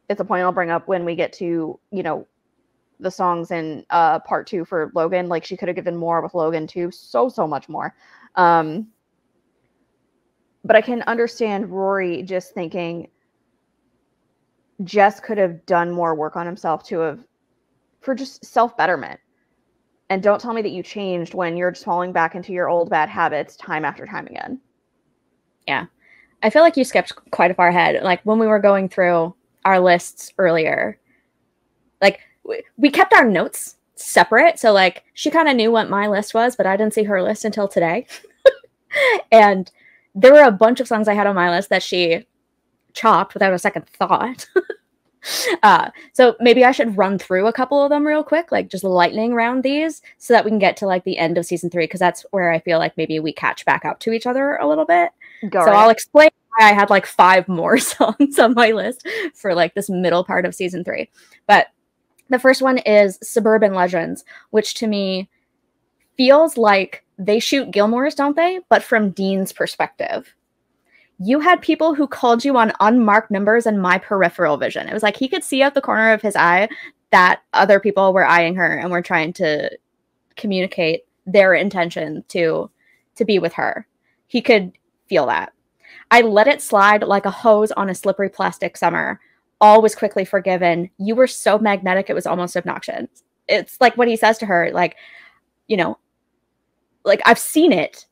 B: It's a point I'll bring up when we get to, you know, the songs in part 2 for Logan. Like, she could have given more with Logan too. So much more. But I can understand Rory just thinking Jess could have done more work on himself for just self-betterment. And don't tell me that you changed when you're just falling back into your old bad habits time after time again.
A: Yeah. I feel like you skipped quite a far ahead. Like, when we were going through our lists earlier, like, we kept our notes separate. So, like, she kind of knew what my list was, but I didn't see her list until today. And there were a bunch of songs I had on my list that she chopped without a second thought. So maybe I should run through a couple of them real quick, like just lightning round these, so that we can get to like the end of season 3, because that's where I feel like maybe we catch back up to each other a little bit. I'll explain why I had like 5 more songs on my list for like this middle part of season 3. But the first one is Suburban Legends, which to me feels like they shoot Gilmore's, don't they? But from Dean's perspective. You had people who called you on unmarked numbers in my peripheral vision. It was like he could see out the corner of his eye that other people were eyeing her and were trying to communicate their intention to be with her. He could feel that. I let it slide like a hose on a slippery plastic summer. All was quickly forgiven. You were so magnetic, it was almost obnoxious. It's like what he says to her, like, you know, like, I've seen it,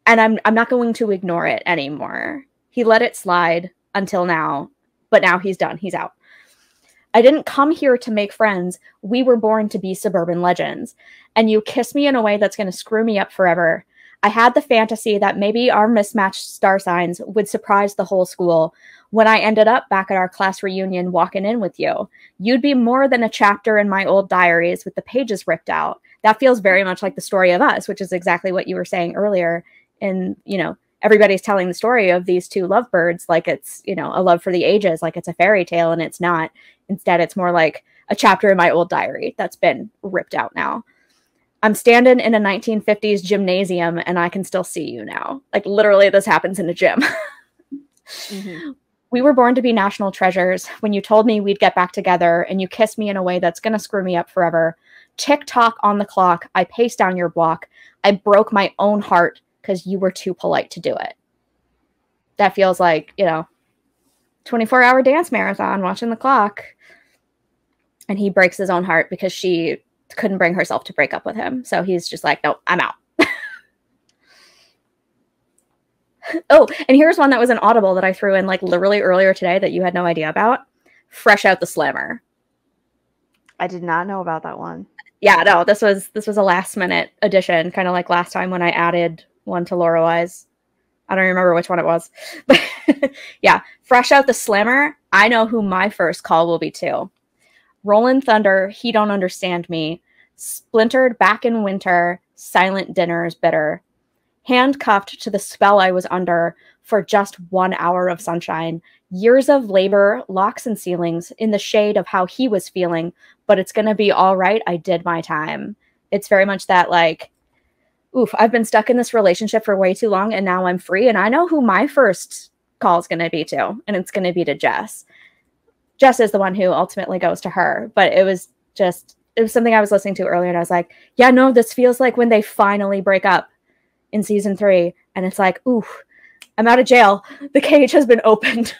A: and I'm not going to ignore it anymore. He let it slide until now, but now he's done. He's out. I didn't come here to make friends. We were born to be suburban legends. And you kiss me in a way that's going to screw me up forever. I had the fantasy that maybe our mismatched star signs would surprise the whole school. When I ended up back at our class reunion walking in with you, you'd be more than a chapter in my old diaries with the pages ripped out. That feels very much like the story of us, which is exactly what you were saying earlier. And, you know, everybody's telling the story of these two lovebirds like it's, you know, a love for the ages, like it's a fairy tale, and it's not. Instead, it's more like a chapter in my old diary that's been ripped out now. I'm standing in a 1950s gymnasium and I can still see you now. Like, literally, this happens in a gym. Mm-hmm. We were born to be national treasures. When you told me we'd get back together and you kissed me in a way that's going to screw me up forever. Tick-tock on the clock. I paced down your block. I broke my own heart because you were too polite to do it. That feels like, you know, 24-hour dance marathon, watching the clock. And he breaks his own heart because she couldn't bring herself to break up with him. So he's just like, nope, I'm out. Oh, and here's one that was an audible that I threw in like literally earlier today that you had no idea about. Fresh Out the Slammer.
B: I did not know about that one.
A: Yeah, no, this was a last minute addition, kind of like last time when I added one to Lorelai's. I don't remember which one it was. But yeah, Fresh Out the Slammer. I know who my first call will be too. Rollin' Thunder, He Don't Understand Me. Splintered Back in Winter, Silent Dinners Bitter. Handcuffed to the spell I was under for just 1 hour of sunshine. Years of labor, locks and ceilings, in the shade of how he was feeling, but it's going to be all right. I did my time. It's very much that like, oof, I've been stuck in this relationship for way too long and now I'm free. And I know who my first call is going to be to, and it's going to be to Jess. Jess is the one who ultimately goes to her, but it was something I was listening to earlier and I was like, yeah, no, this feels like when they finally break up. in season 3, and it's like, ooh, I'm out of jail. The cage has been opened.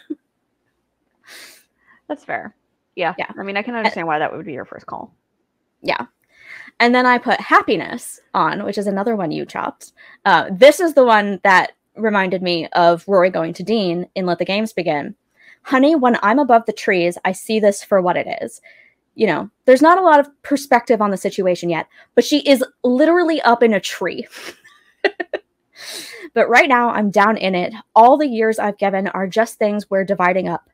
B: That's fair. Yeah. I mean, I can understand why that would be your first call.
A: Yeah. And then I put happiness on, which is another one you chopped. This is the one that reminded me of Rory going to Dean in Let the Games Begin. Honey, when I'm above the trees, I see this for what it is. You know, there's not a lot of perspective on the situation yet, but she is literally up in a tree. But right now, I'm down in it. All the years I've given are just things we're dividing up.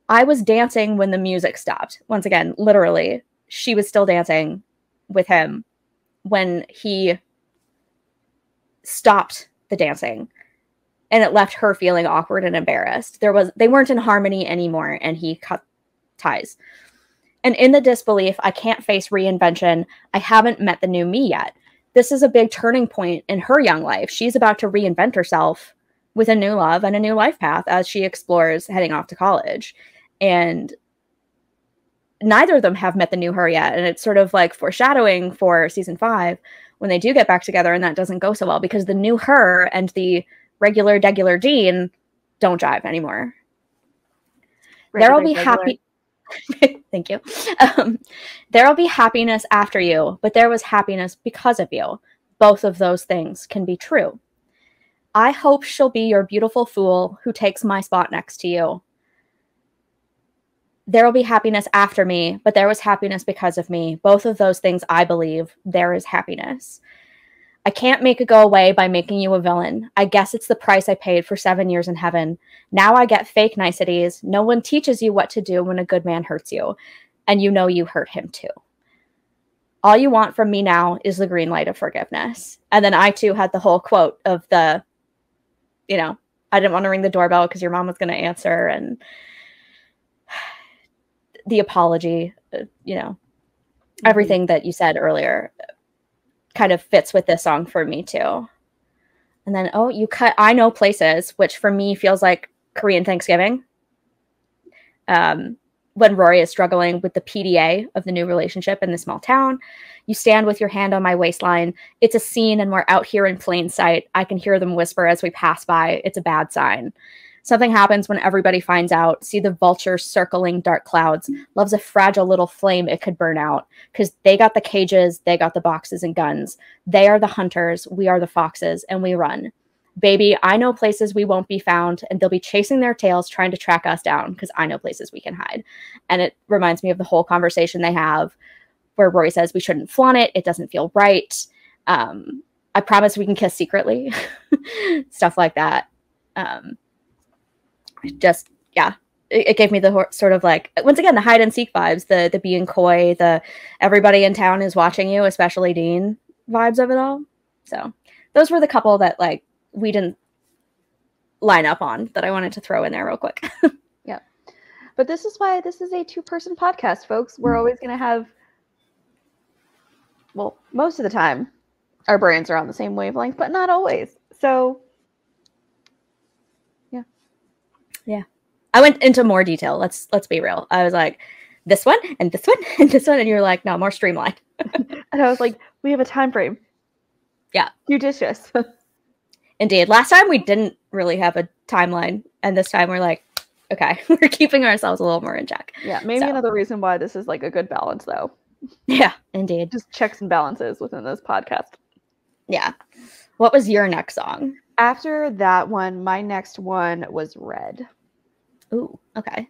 A: I was dancing when the music stopped. Once again, literally, she was still dancing with him when he stopped the dancing, and it left her feeling awkward and embarrassed. They weren't in harmony anymore, and he cut ties. And in the disbelief, I can't face reinvention. I haven't met the new me yet. This is a big turning point in her young life. She's about to reinvent herself with a new love and a new life path as she explores heading off to college. And neither of them have met the new her yet. And it's sort of like foreshadowing for season 5 when they do get back together, and that doesn't go so well because the new her and the regular Dean don't jive anymore. There'll be happy. Thank you. There'll be happiness after you, but there was happiness because of you. Both of those things can be true. I hope she'll be your beautiful fool who takes my spot next to you. There'll be happiness after me, but there was happiness because of me. Both of those things, I believe, there is happiness. I can't make it go away by making you a villain. I guess it's the price I paid for 7 years in heaven. Now I get fake niceties. No one teaches you what to do when a good man hurts you, and you know you hurt him too. All you want from me now is the green light of forgiveness. And then I too had the whole quote of the, you know, I didn't want to ring the doorbell because your mom was going to answer, and the apology, you know, everything that you said earlier kind of fits with this song for me too. And then, oh, you cut I Know Places, which for me feels like Korean Thanksgiving. When Rory is struggling with the PDA of the new relationship in the small town. You stand with your hand on my waistline. It's a scene and we're out here in plain sight. I can hear them whisper as we pass by. It's a bad sign. Something happens when everybody finds out. See the vultures circling dark clouds. Love's a fragile little flame it could burn out. Because they got the cages, they got the boxes and guns. They are the hunters, we are the foxes, and we run. Baby, I know places we won't be found, and they'll be chasing their tails trying to track us down, because I know places we can hide. And it reminds me of the whole conversation they have where Rory says we shouldn't flaunt it. It doesn't feel right. I promise we can kiss secretly. Stuff like that. Just, yeah, it gave me the sort of like, once again, the hide and seek vibes, the being coy, the everybody in town is watching you, especially Dean vibes of it all. So those were the couple that like we didn't line up on that I wanted to throw in there real quick.
B: Yeah. But this is why this is a 2-person podcast, folks. We're always going to have, well, most of the time our brains are on the same wavelength, but not always. So
A: yeah. I went into more detail. Let's be real. I was like, this one and this one and this one, and you're like, no, more streamlined.
B: And I was like, we have a time frame.
A: Yeah.
B: Judicious.
A: Indeed. Last time we didn't really have a timeline, and this time we're like, okay, we're keeping ourselves a little more in check.
B: Yeah, maybe another reason why this is like a good balance, though.
A: Yeah, indeed.
B: Just checks and balances within this podcast.
A: Yeah. What was your next song?
B: After that one, my next one was Red.
A: Ooh, okay.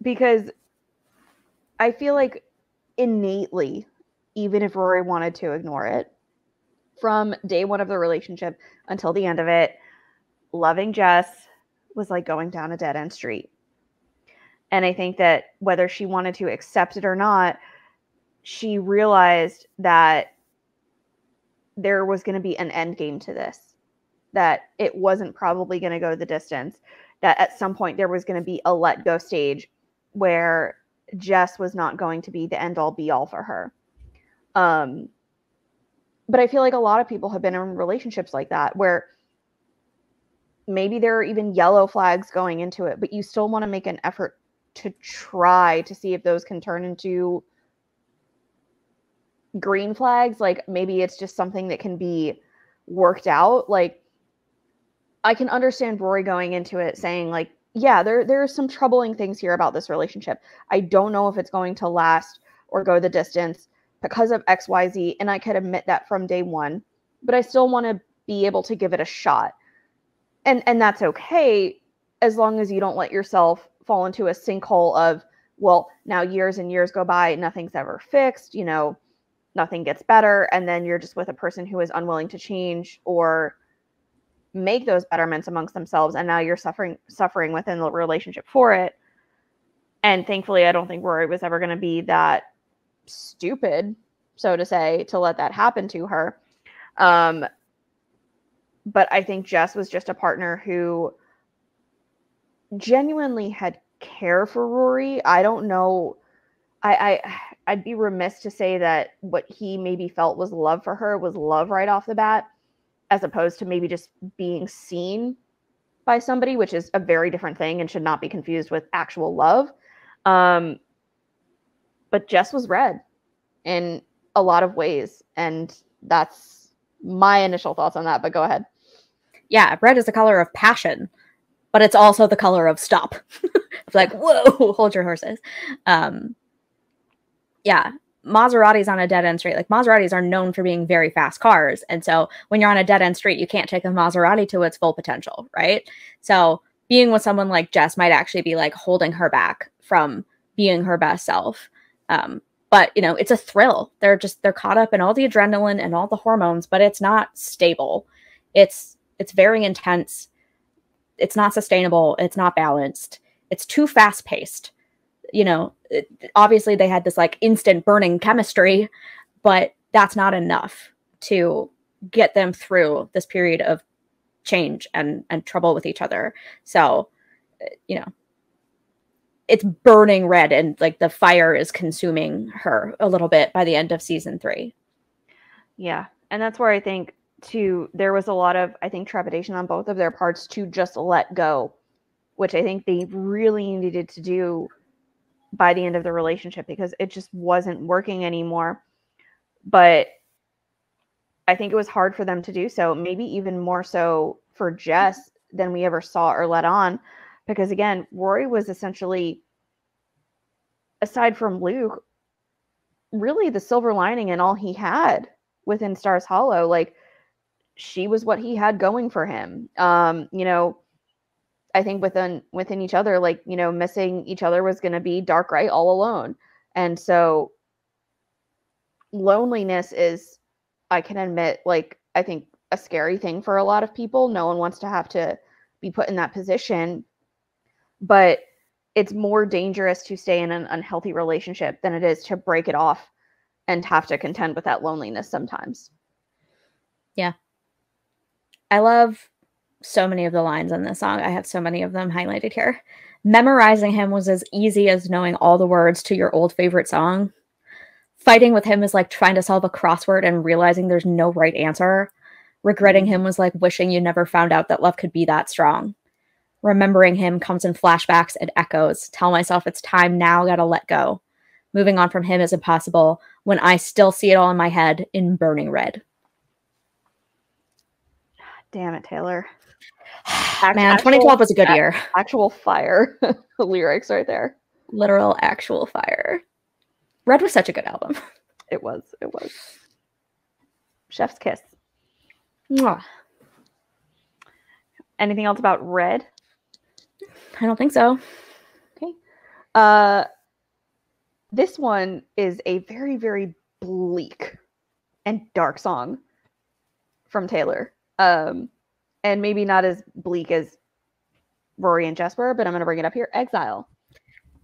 B: Because I feel like innately, even if Rory wanted to ignore it, from day one of the relationship until the end of it, loving Jess was like going down a dead-end street. And I think that whether she wanted to accept it or not, she realized that there was going to be an end game to this, that it wasn't probably going to go the distance, that at some point there was going to be a let go stage where Jess was not going to be the end all be all for her. But I feel like a lot of people have been in relationships like that, where maybe there are even yellow flags going into it, but you still want to make an effort to try to see if those can turn into green flags. Like maybe it's just something that can be worked out. Like I can understand Rory going into it saying like, yeah, there are some troubling things here about this relationship. I don't know if it's going to last or go the distance because of XYZ. And I could admit that from day one, but I still want to be able to give it a shot. And that's okay, as long as you don't let yourself fall into a sinkhole of, well, now years and years go by, nothing's ever fixed, you know, nothing gets better. And then you're just with a person who is unwilling to change or make those betterments amongst themselves. And now you're suffering within the relationship for it. And thankfully, I don't think Rory was ever going to be that stupid, so to say, to let that happen to her. But I think Jess was just a partner who genuinely had care for Rory. I don't know. I'd be remiss to say that what he maybe felt was love for her was love right off the bat, as opposed to maybe just being seen by somebody, which is a very different thing and should not be confused with actual love. But Jess was red in a lot of ways. And that's my initial thoughts on that, but go ahead.
A: Yeah, red is the color of passion, but it's also the color of stop. It's like, whoa, hold your horses. Yeah, Maseratis on a dead-end street. Like, Maseratis are known for being very fast cars. And so when you're on a dead-end street, you can't take a Maserati to its full potential, right? So being with someone like Jess might actually be like holding her back from being her best self. But, you know, it's a thrill. They're caught up in all the adrenaline and all the hormones, but it's not stable. It's very intense. It's not sustainable. It's not balanced. It's too fast paced. You know, obviously they had this like instant burning chemistry, but that's not enough to get them through this period of change and trouble with each other. So, you know, it's burning red and like the fire is consuming her a little bit by the end of season 3.
B: Yeah. And that's where I think too, there was a lot of, I think, trepidation on both of their parts to just let go, which I think they really needed to do by the end of the relationship because it just wasn't working anymore. But I think it was hard for them to do so, maybe even more so for Jess than we ever saw or let on. Because again, Rory was essentially, aside from Luke, really the silver lining and all he had within Stars Hollow. Like, she was what he had going for him. You know, I think within each other, like, you know, missing each other was going to be dark right all alone. And so loneliness is, I can admit, like, I think a scary thing for a lot of people. No one wants to have to be put in that position, but it's more dangerous to stay in an unhealthy relationship than it is to break it off and have to contend with that loneliness sometimes.
A: Yeah. I love so many of the lines in this song. I have so many of them highlighted here. Memorizing him was as easy as knowing all the words to your old favorite song. Fighting with him is like trying to solve a crossword and realizing there's no right answer. Regretting him was like wishing you never found out that love could be that strong. Remembering him comes in flashbacks and echoes. Tell myself it's time now, gotta let go. Moving on from him is impossible when I still see it all in my head in burning red.
B: Damn it, Taylor.
A: Man, 2012 was a good year.
B: Actual fire lyrics right there.
A: Literal actual fire. Red was such a good album.
B: It was. Chef's kiss.
A: Mwah.
B: Anything else about Red?
A: I don't think so.
B: Okay. This one is a very, very bleak and dark song from Taylor. And maybe not as bleak as Rory and Jess were, but I'm going to bring it up here. Exile.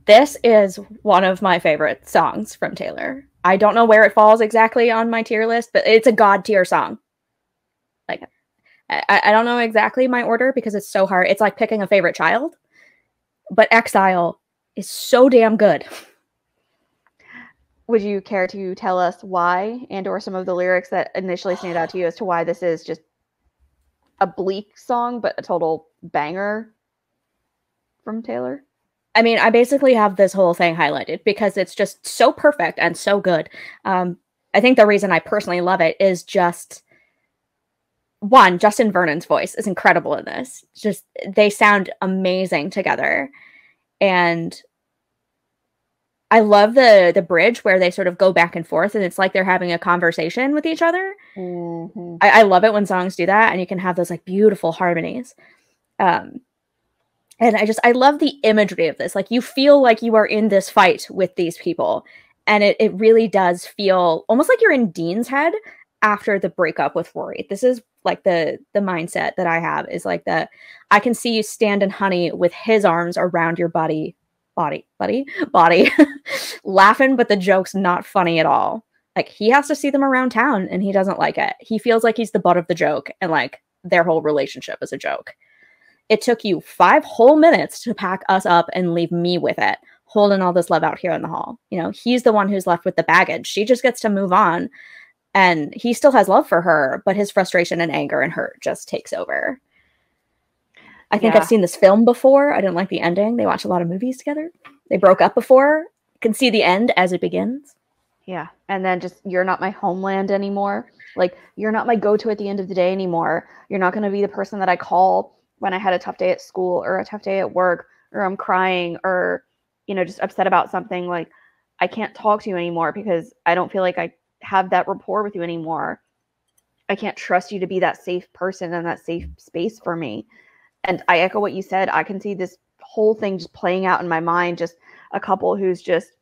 A: This is one of my favorite songs from Taylor. I don't know where it falls exactly on my tier list, but it's a god tier song. Like, I don't know exactly my order because it's so hard. It's like picking a favorite child, but Exile is so damn good.
B: Would you care to tell us why and or some of the lyrics that initially stand out to you as to why this is just a bleak song, but a total banger from Taylor?
A: I mean, I basically have this whole thing highlighted because it's just so perfect and so good. I think the reason I personally love it is just, one, Justin Vernon's voice is incredible in this. It's just, they sound amazing together. And I love the bridge where they sort of go back and forth, and it's like they're having a conversation with each other.
B: Mm-hmm.
A: I love it when songs do that, and you can have those like beautiful harmonies. And I love the imagery of this. Like, you feel like you are in this fight with these people, and it really does feel almost like you're in Dean's head after the breakup with Rory. This is like the mindset that I have, is like that I can see you stand in honey with his arms around your body, laughing, but the joke's not funny at all. Like, he has to see them around town and he doesn't like it. He feels like he's the butt of the joke, and like their whole relationship is a joke. It took you 5 whole minutes to pack us up and leave me with it, holding all this love out here in the hall. You know, he's the one who's left with the baggage. She just gets to move on, and he still has love for her, but his frustration and anger and hurt just takes over. I think I've seen this film before. I didn't like the ending. They watched a lot of movies together. They broke up before. You can see the end as it begins.
B: Yeah. And then just, you're not my homeland anymore. Like, you're not my go-to at the end of the day anymore. You're not going to be the person that I call when I had a tough day at school or a tough day at work, or I'm crying, or, you know, just upset about something. Like, I can't talk to you anymore because I don't feel like I have that rapport with you anymore. I can't trust you to be that safe person and that safe space for me. And I echo what you said. I can see this whole thing just playing out in my mind, just a couple who's just,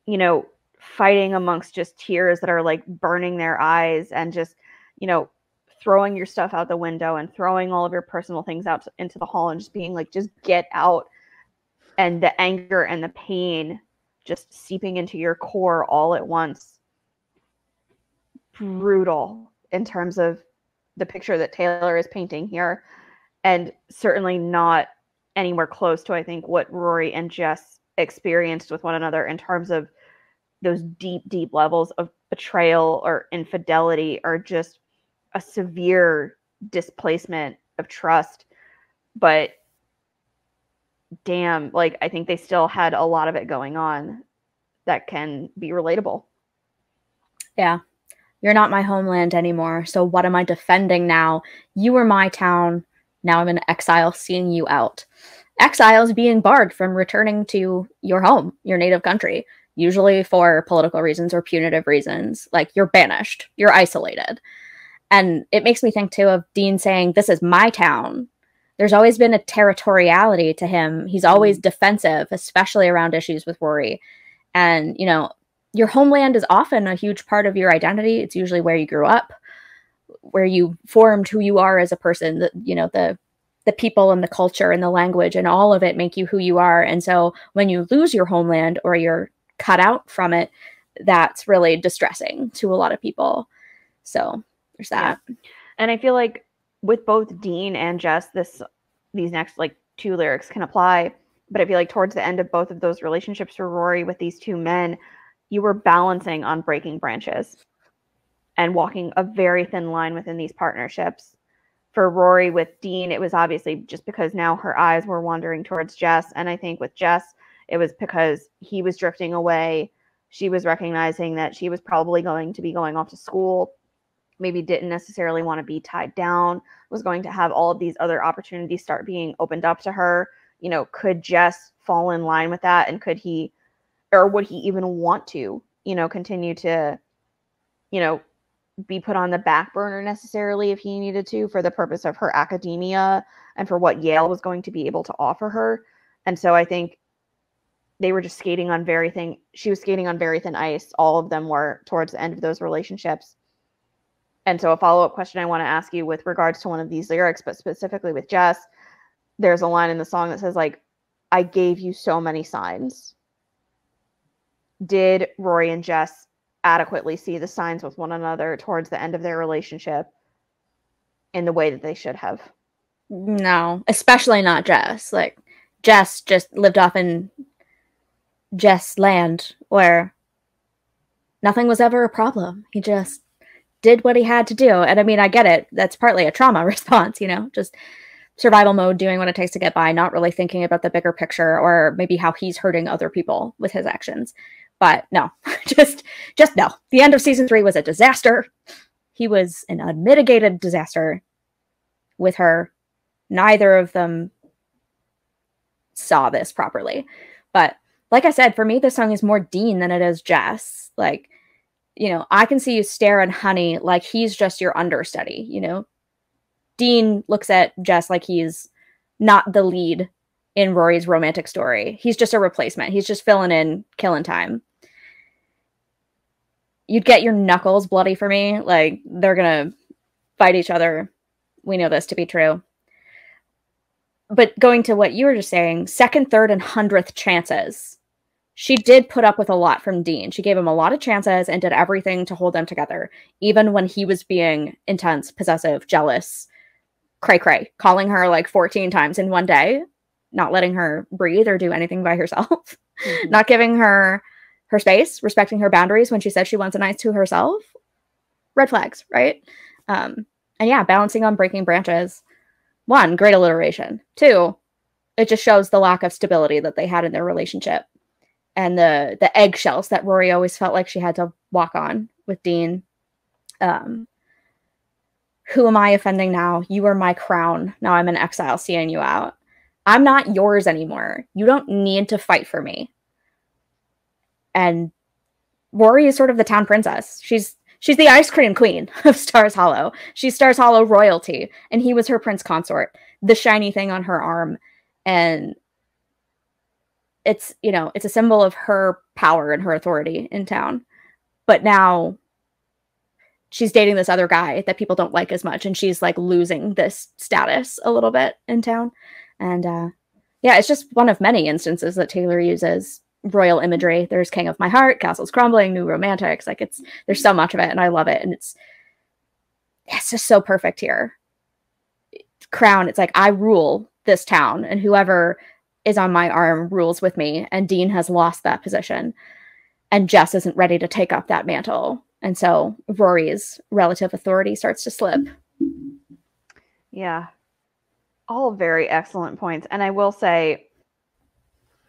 B: you know, fighting amongst just tears that are like burning their eyes, and just, you know, throwing your stuff out the window and throwing all of your personal things out into the hall, and just being like, just get out. And the anger and the pain just seeping into your core all at once. Brutal in terms of the picture that Taylor is painting here. And certainly not anywhere close to, I think, what Rory and Jess experienced with one another in terms of those deep, deep levels of betrayal or infidelity, or just a severe displacement of trust. But damn, like, I think they still had a lot of it going on that can be relatable.
A: Yeah. You're not my homeland anymore, so what am I defending now? You were my town. Now I'm in exile, seeing you out. Exile is being barred from returning to your home, your native country, usually for political reasons or punitive reasons. Like, you're banished, you're isolated. And it makes me think, too, of Dean saying, this is my town. There's always been a territoriality to him. He's always defensive, especially around issues with Rory. And, you know, your homeland is often a huge part of your identity. It's usually where you grew up, where you formed who you are as a person. That, you know, the people and the culture and the language and all of it make you who you are. And so when you lose your homeland or you're cut out from it, that's really distressing to a lot of people. So there's that.
B: Yeah. And I feel like with both Dean and Jess, these next like 2 lyrics can apply. But I feel like towards the end of both of those relationships for Rory with these 2 men, you were balancing on breaking branches and walking a very thin line within these partnerships. For Rory with Dean, it was obviously just because now her eyes were wandering towards Jess. And I think with Jess, it was because he was drifting away. She was recognizing that she was probably going to be going off to school, maybe didn't necessarily want to be tied down, was going to have all of these other opportunities start being opened up to her. You know, could Jess fall in line with that? And could he, or would he even want to, you know, continue to, you know, be put on the back burner necessarily if he needed to, for the purpose of her academia and for what Yale was going to be able to offer her. And so I think they were just skating on she was skating on very thin ice. All of them were towards the end of those relationships. And so a follow-up question I want to ask you with regards to one of these lyrics, but specifically with Jess, there's a line in the song that says, like, I gave you so many signs. Did Rory and Jess adequately see the signs with one another towards the end of their relationship in the way that they should have?
A: No, especially not Jess. Like, Jess just lived off in Jess land where nothing was ever a problem. He just did what he had to do. And I mean, I get it. That's partly a trauma response, you know, just survival mode, doing what it takes to get by, not really thinking about the bigger picture or maybe how he's hurting other people with his actions. But no, just no. The end of season 3 was a disaster. He was an unmitigated disaster with her. Neither of them saw this properly. But like I said, for me, this song is more Dean than it is Jess. Like, you know, I can see you stare at Honey like he's just your understudy, you know? Dean looks at Jess like he's not the lead in Rory's romantic story. He's just a replacement. He's just filling in, killing time. You'd get your knuckles bloody for me. Like, they're gonna fight each other. We know this to be true. But going to what you were just saying, second, third, and 100th chances. She did put up with a lot from Dean. She gave him a lot of chances and did everything to hold them together, even when he was being intense, possessive, jealous, cray-cray, calling her like 14 times in one day, not letting her breathe or do anything by herself, not giving her her space, respecting her boundaries when she said she wants a night to herself. Red flags, right? And yeah, balancing on breaking branches. 1, great alliteration. 2, it just shows the lack of stability that they had in their relationship. And the eggshells that Rory always felt like she had to walk on with Dean. Who am I offending now? You are my crown. Now I'm in exile seeing you out. I'm not yours anymore. You don't need to fight for me. And Rory is sort of the town princess. She's the ice cream queen of Stars Hollow. She's Stars Hollow royalty. And he was her prince consort, the shiny thing on her arm. And it's, you know, it's a symbol of her power and her authority in town. But now she's dating this other guy that people don't like as much. And she's like losing this status a little bit in town. And yeah, it's just one of many instances that Taylor uses royal imagery. There's King of My Heart, Castles Crumbling, New Romantics. Like there's so much of it and I love it. And it's just so perfect here. Crown, it's like I rule this town and whoever is on my arm rules with me. And Dean has lost that position. And Jess isn't ready to take up that mantle. And so Rory's relative authority starts to slip.
B: Yeah. All very excellent points. And I will say,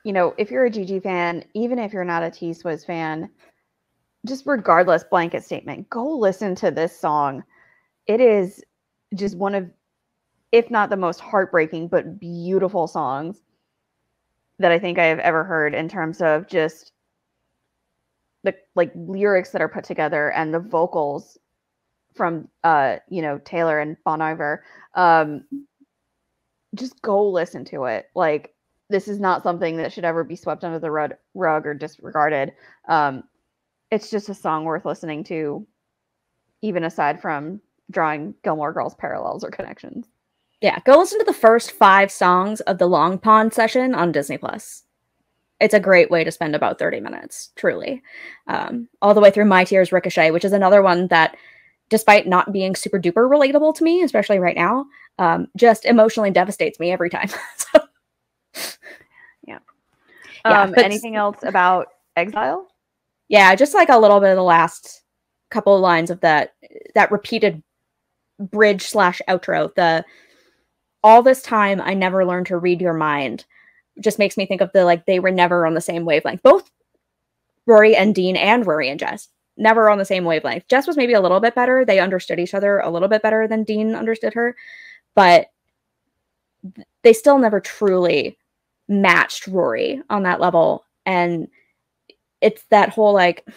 B: you know, if you're a Gigi fan, even if you're not a T-Swizz fan, just regardless, blanket statement, go listen to this song. It is just one of, if not the most heartbreaking, but beautiful songs that I think I have ever heard in terms of just the like lyrics that are put together and the vocals from you know, Taylor and Bon Iver. Just go listen to it. Like, this is not something that should ever be swept under the rug or disregarded. It's just a song worth listening to, even aside from drawing Gilmore Girls parallels or connections.
A: Yeah, go listen to the first 5 songs of the Long Pond session on Disney+. It's a great way to spend about 30 minutes, truly. All the way through My Tears Ricochet, which is another one that, despite not being super duper relatable to me, especially right now, just emotionally devastates me every time. So,
B: yeah.
A: But
B: anything else about Exile?
A: Yeah, just like a little bit of the last couple of lines of that repeated bridge / outro. All this time I never learned to read your mind just makes me think of the, like, they were never on the same wavelength. Both Rory and Dean and Rory and Jess, never on the same wavelength. Jess was maybe a little bit better. They understood each other a little bit better than Dean understood her, but they still never truly matched Rory on that level. And it's that whole, like,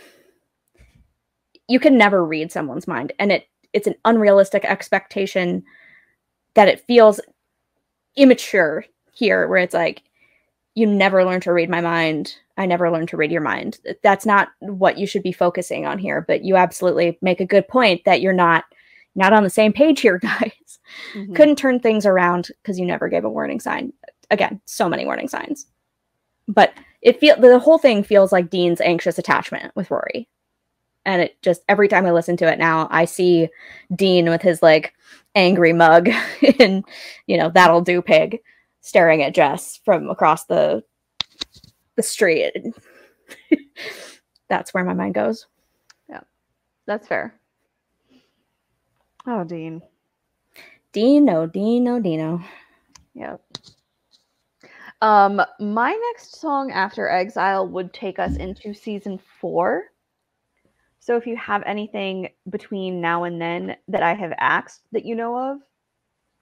A: you can never read someone's mind. And it's an unrealistic expectation that it feels immature here, where it's like, you never learn to read my mind. I never learned to read your mind. That's not what you should be focusing on here. But you absolutely make a good point that you're not on the same page here, guys. Mm-hmm. Couldn't turn things around because you never gave a warning sign. Again, so many warning signs. But the whole thing feels like Dean's anxious attachment with Rory. And it just, every time I listen to it now, I see Dean with his, like, angry mug in, you know, That'll Do Pig, staring at Jess from across the street. That's where my mind goes.
B: Yeah, that's fair. Oh, Dean.
A: Dino.
B: Yep. My next song after Exile would take us into season 4. So if you have anything between now and then that I have asked that you know of,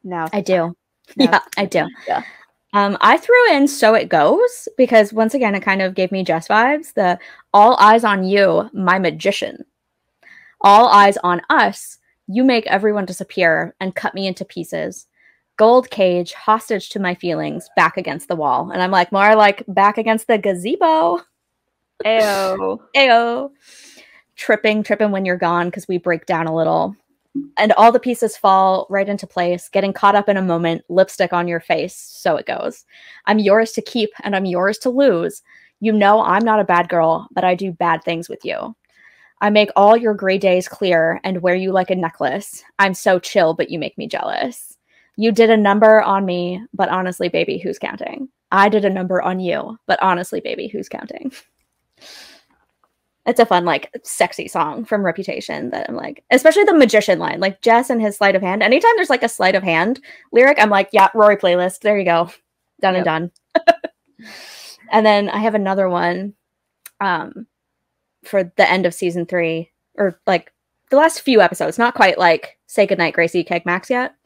B: now
A: I do. Yeah, I do. Yeah. I threw in So It Goes because once again, it kind of gave me Jess vibes. The all eyes on you, my magician. All eyes on us, you make everyone disappear and cut me into pieces. Gold cage, hostage to my feelings, back against the wall. And I'm like, more like back against the gazebo.
B: Ayo.
A: Ayo. Tripping when you're gone because we break down a little. And all the pieces fall right into place, getting caught up in a moment, lipstick on your face, so it goes. I'm yours to keep and I'm yours to lose. You know I'm not a bad girl, but I do bad things with you. I make all your gray days clear and wear you like a necklace. I'm so chill, but you make me jealous. You did a number on me, but honestly, baby, who's counting? I did a number on you, but honestly, baby, who's counting? It's a fun, like, sexy song from Reputation that I'm like, especially the magician line, like Jess and his sleight of hand. Anytime there's like a sleight of hand lyric, I'm like, yeah, Rory playlist. There you go. Done and done. And then I have another one for the end of season 3, or like the last few episodes, not quite like Say Goodnight, Gracie, Keg Max yet.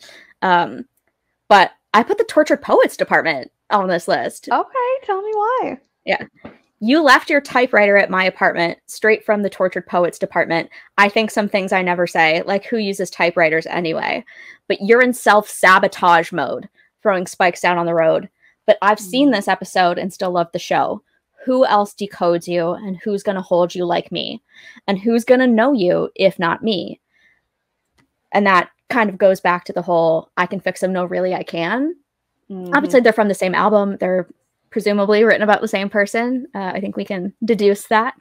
A: But I put the Tortured Poets department on this list.
B: Okay, tell me why.
A: Yeah. You left your typewriter at my apartment, straight from the Tortured Poets department. I think some things I never say, like who uses typewriters anyway? But you're in self-sabotage mode, throwing spikes down on the road. But I've seen this episode and still love the show. Who else decodes you, and who's going to hold you like me? And who's going to know you if not me? And that kind of goes back to the whole, I can fix them, no, really, I can. Obviously, they're from the same album. They're presumably written about the same person. I think we can deduce that.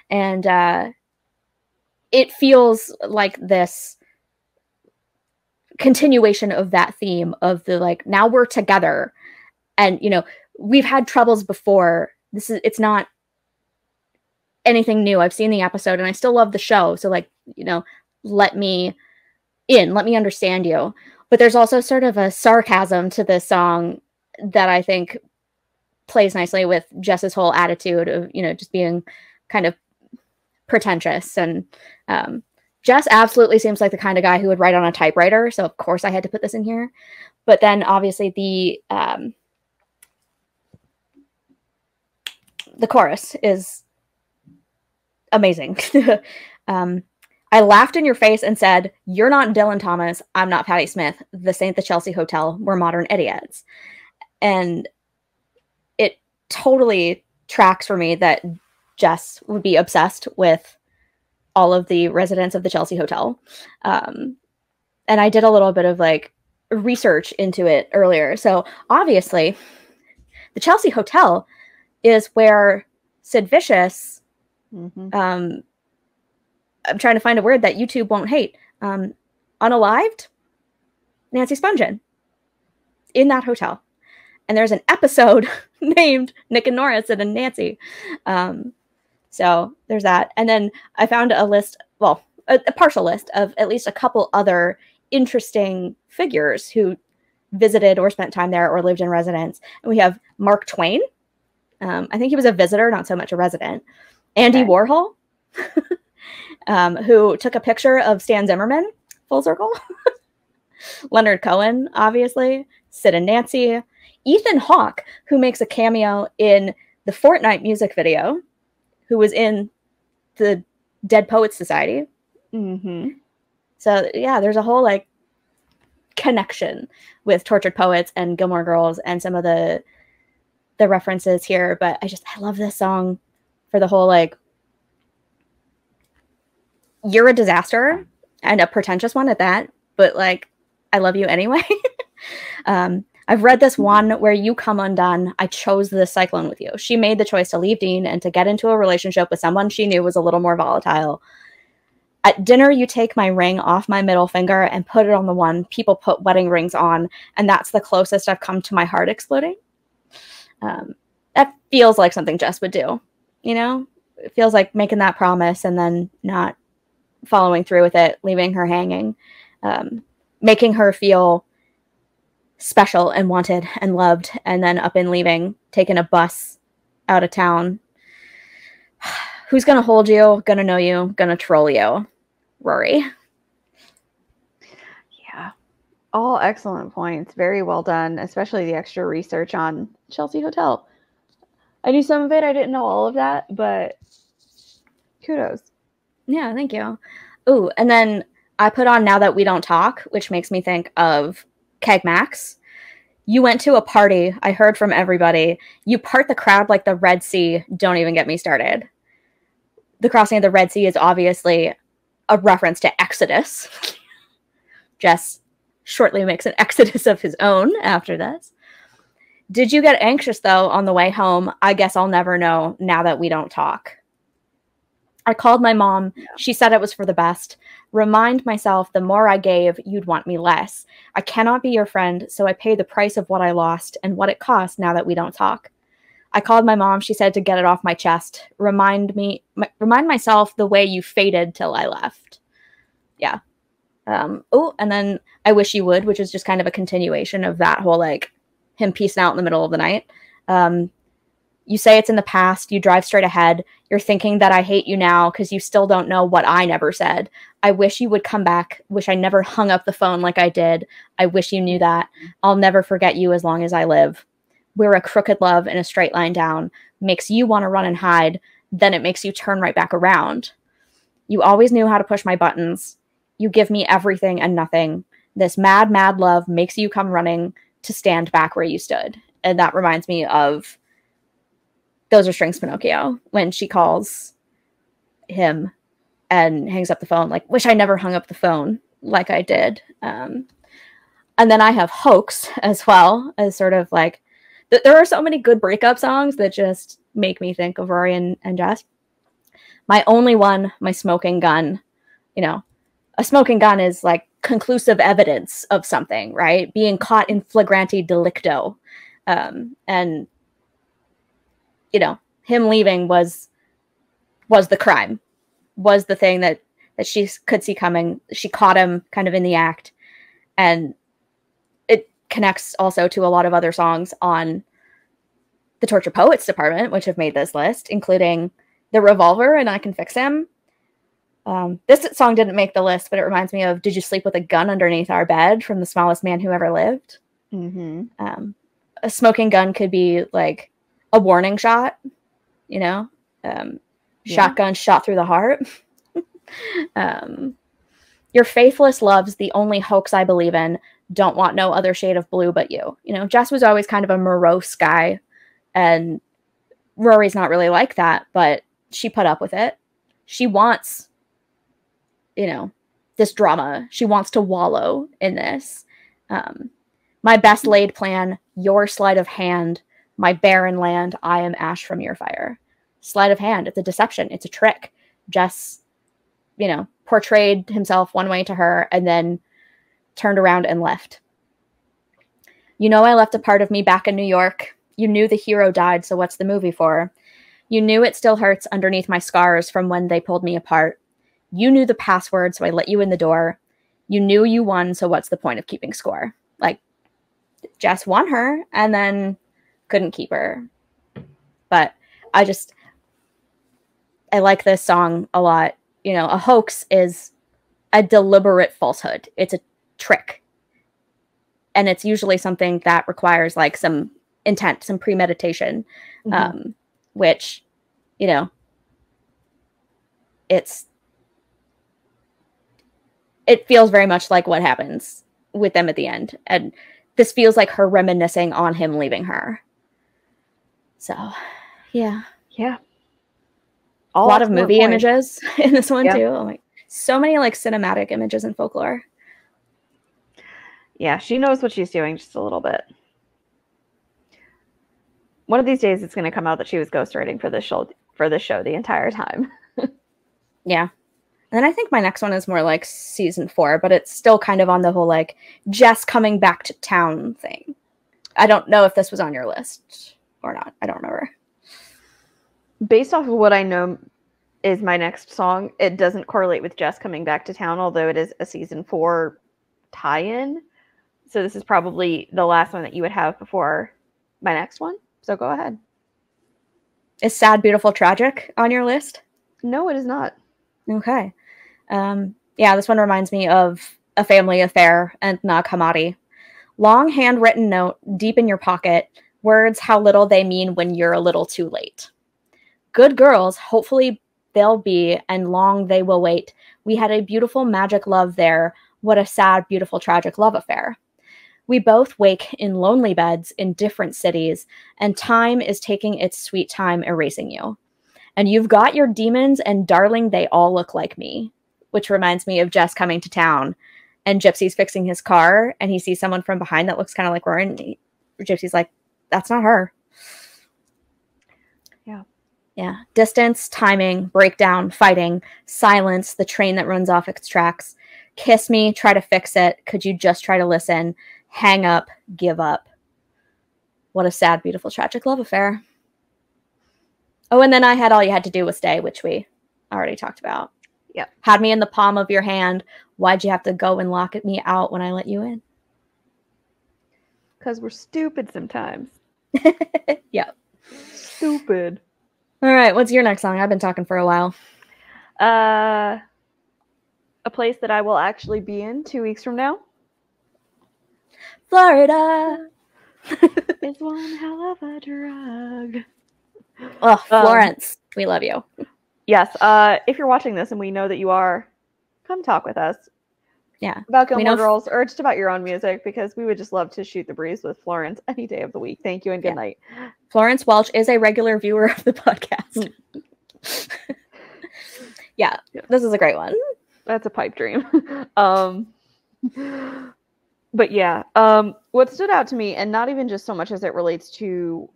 A: And it feels like this continuation of that theme of the, like, now we're together. And, you know, we've had troubles before. It's not anything new. I've seen the episode and I still love the show. So, like, you know, let me understand you. But there's also sort of a sarcasm to this song that I think plays nicely with Jess's whole attitude of, you know, just being kind of pretentious. And Jess absolutely seems like the kind of guy who would write on a typewriter. So of course I had to put this in here. But then obviously the chorus is amazing. I laughed in your face and said, you're not Dylan Thomas. I'm not Patti Smith. This ain't the Chelsea Hotel. We're modern idiots. And it totally tracks for me that Jess would be obsessed with all of the residents of the Chelsea Hotel. And I did a little bit of like research into it earlier. So obviously the Chelsea Hotel is where Sid Vicious, I'm trying to find a word that YouTube won't hate, unalived Nancy Spungen in that hotel. And there's an episode named Nick and Nora, Sid and Nancy. So there's that. And then I found a list, well, a partial list of at least a couple other interesting figures who visited or spent time there or lived in residence. And we have Mark Twain. I think he was a visitor, not so much a resident. Andy Warhol, who took a picture of Stan Zimmerman, full circle. Leonard Cohen, obviously. Sid and Nancy. Ethan Hawke, who makes a cameo in the Fortnite music video, who was in the Dead Poets Society. So yeah, there's a whole like connection with Tortured Poets and Gilmore Girls and some of the references here. But I love this song for the whole like, you're a disaster and a pretentious one at that, but like, I love you anyway. I've read this one where you come undone. I chose this cyclone with you. She made the choice to leave Dean and to get into a relationship with someone she knew was a little more volatile. At dinner, you take my ring off my middle finger and put it on the one people put wedding rings on. And that's the closest I've come to my heart exploding. That feels like something Jess would do. You know, it feels like making that promise and then not following through with it, leaving her hanging, making her feel special and wanted and loved, and then up and leaving, taking a bus out of town. Who's gonna hold you, gonna know you, gonna troll you? Rory.
B: Yeah. All excellent points. Very well done, especially the extra research on Chelsea Hotel. I knew some of it. I didn't know all of that, but kudos.
A: Yeah, thank you. Ooh, and then I put on Now That We Don't Talk, which makes me think of Keg Max. You went to a party. I heard from everybody. You part the crowd like the Red Sea. Don't even get me started. The crossing of the Red Sea is obviously a reference to Exodus. Jess shortly makes an exodus of his own after this. Did you get anxious, though, on the way home? I guess I'll never know now that we don't talk. I called my mom. Yeah. She said it was for the best. Remind myself the more I gave, you'd want me less. I cannot be your friend, so I pay the price of what I lost and what it cost now that we don't talk. I called my mom. She said to get it off my chest. Remind myself the way you faded till I left. Yeah. Oh, and then I Wish You Would, which is just kind of a continuation of that whole, like, him peacing out in the middle of the night. You say it's in the past. You drive straight ahead. You're thinking that I hate you now because you still don't know what I never said. I wish you would come back. Wish I never hung up the phone like I did. I wish you knew that. I'll never forget you as long as I live. We're a crooked love in a straight line down. Makes you want to run and hide. Then it makes you turn right back around. You always knew how to push my buttons. You give me everything and nothing. This mad, mad love makes you come running to stand back where you stood. And that reminds me of Those Are Strings Pinocchio, when she calls him and hangs up the phone, like, wish I never hung up the phone like I did. And then I have Hoax as well, as sort of like, there are so many good breakup songs that just make me think of Rory and Jess. My only one, My Smoking Gun. You know, a smoking gun is like conclusive evidence of something, right? Being caught in flagrante delicto. And, you know, him leaving was the crime, was the thing that she could see coming. She caught him kind of in the act. And it connects also to a lot of other songs on the Torture Poets department, which have made this list, including The Revolver and I Can Fix Him. This song didn't make the list, but it reminds me of Did You Sleep with a Gun Underneath Our Bed from The Smallest Man Who Ever Lived. Mm-hmm. A smoking gun could be like a warning shot, you know, shotgun shot through the heart. Your faithless love's the only hoax I believe in. Don't want no other shade of blue but you. You know, Jess was always kind of a morose guy, and Rory's not really like that, but she put up with it. She wants, you know, this drama. She wants to wallow in this. My best laid plan, your sleight of hand, my barren land, I am ash from your fire. Sleight of hand, it's a deception, it's a trick. Jess, you know, portrayed himself one way to her and then turned around and left. You know, I left a part of me back in New York. You knew the hero died, so what's the movie for? You knew it still hurts underneath my scars from when they pulled me apart. You knew the password, so I let you in the door. You knew you won, so what's the point of keeping score? Like, Jess won her and then couldn't keep her. But I like this song a lot. You know, a hoax is a deliberate falsehood. It's a trick. And it's usually something that requires like some intent, some premeditation, which, you know, it feels very much like what happens with them at the end. And this feels like her reminiscing on him leaving her. So, yeah.
B: Yeah.
A: A lot of movie images in this one, too. Like, so many, like, cinematic images in folklore.
B: Yeah, she knows what she's doing just a little bit. One of these days, it's going to come out that she was ghostwriting for this show the entire time.
A: Yeah. And then I think my next one is more like season 4, but it's still kind of on the whole, like, Jess coming back to town thing. I don't know if this was on your list or not. I don't remember.
B: Based off of what I know is my next song, it doesn't correlate with Jess coming back to town, although it is a season 4 tie-in. So this is probably the last one that you would have before my next one. So go ahead.
A: Is Sad, Beautiful, Tragic on your list?
B: No, it is not.
A: Okay. Yeah, this one reminds me of A Family Affair and Nag Hammadi. Long handwritten note deep in your pocket. Words how little they mean when you're a little too late. Good girls, hopefully they'll be, and long they will wait. We had a beautiful magic love there. What a sad, beautiful, tragic love affair. We both wake in lonely beds in different cities, and time is taking its sweet time erasing you. And you've got your demons, and darling, they all look like me. Which reminds me of Jess coming to town, and Gypsy's fixing his car, and he sees someone from behind that looks kind of like Rory, and Gypsy's like, that's not her. Yeah. Distance, timing, breakdown, fighting, silence, the train that runs off its tracks. Kiss me, try to fix it. Could you just try to listen? Hang up, give up. What a sad, beautiful, tragic love affair. Oh, and then I Had All You Had to Do Was Stay, which we already talked about.
B: Yep.
A: Had me in the palm of your hand. Why'd you have to go and lock me out when I let you in?
B: Because we're stupid sometimes.
A: Yep.
B: Stupid.
A: All right, what's your next song? I've been talking for a while.
B: A place that I will actually be in 2 weeks from now.
A: Florida
B: is one hell of a drug.
A: Oh, Florence, we love you.
B: Yes, if you're watching this and we know that you are, come talk with us.
A: Yeah.
B: About Gilmore Girls or just about your own music, because we would just love to shoot the breeze with Florence any day of the week. Thank you and good night.
A: Florence Welch is a regular viewer of the podcast. Yeah, this is a great one.
B: That's a pipe dream. But yeah, what stood out to me, and not even just so much as it relates to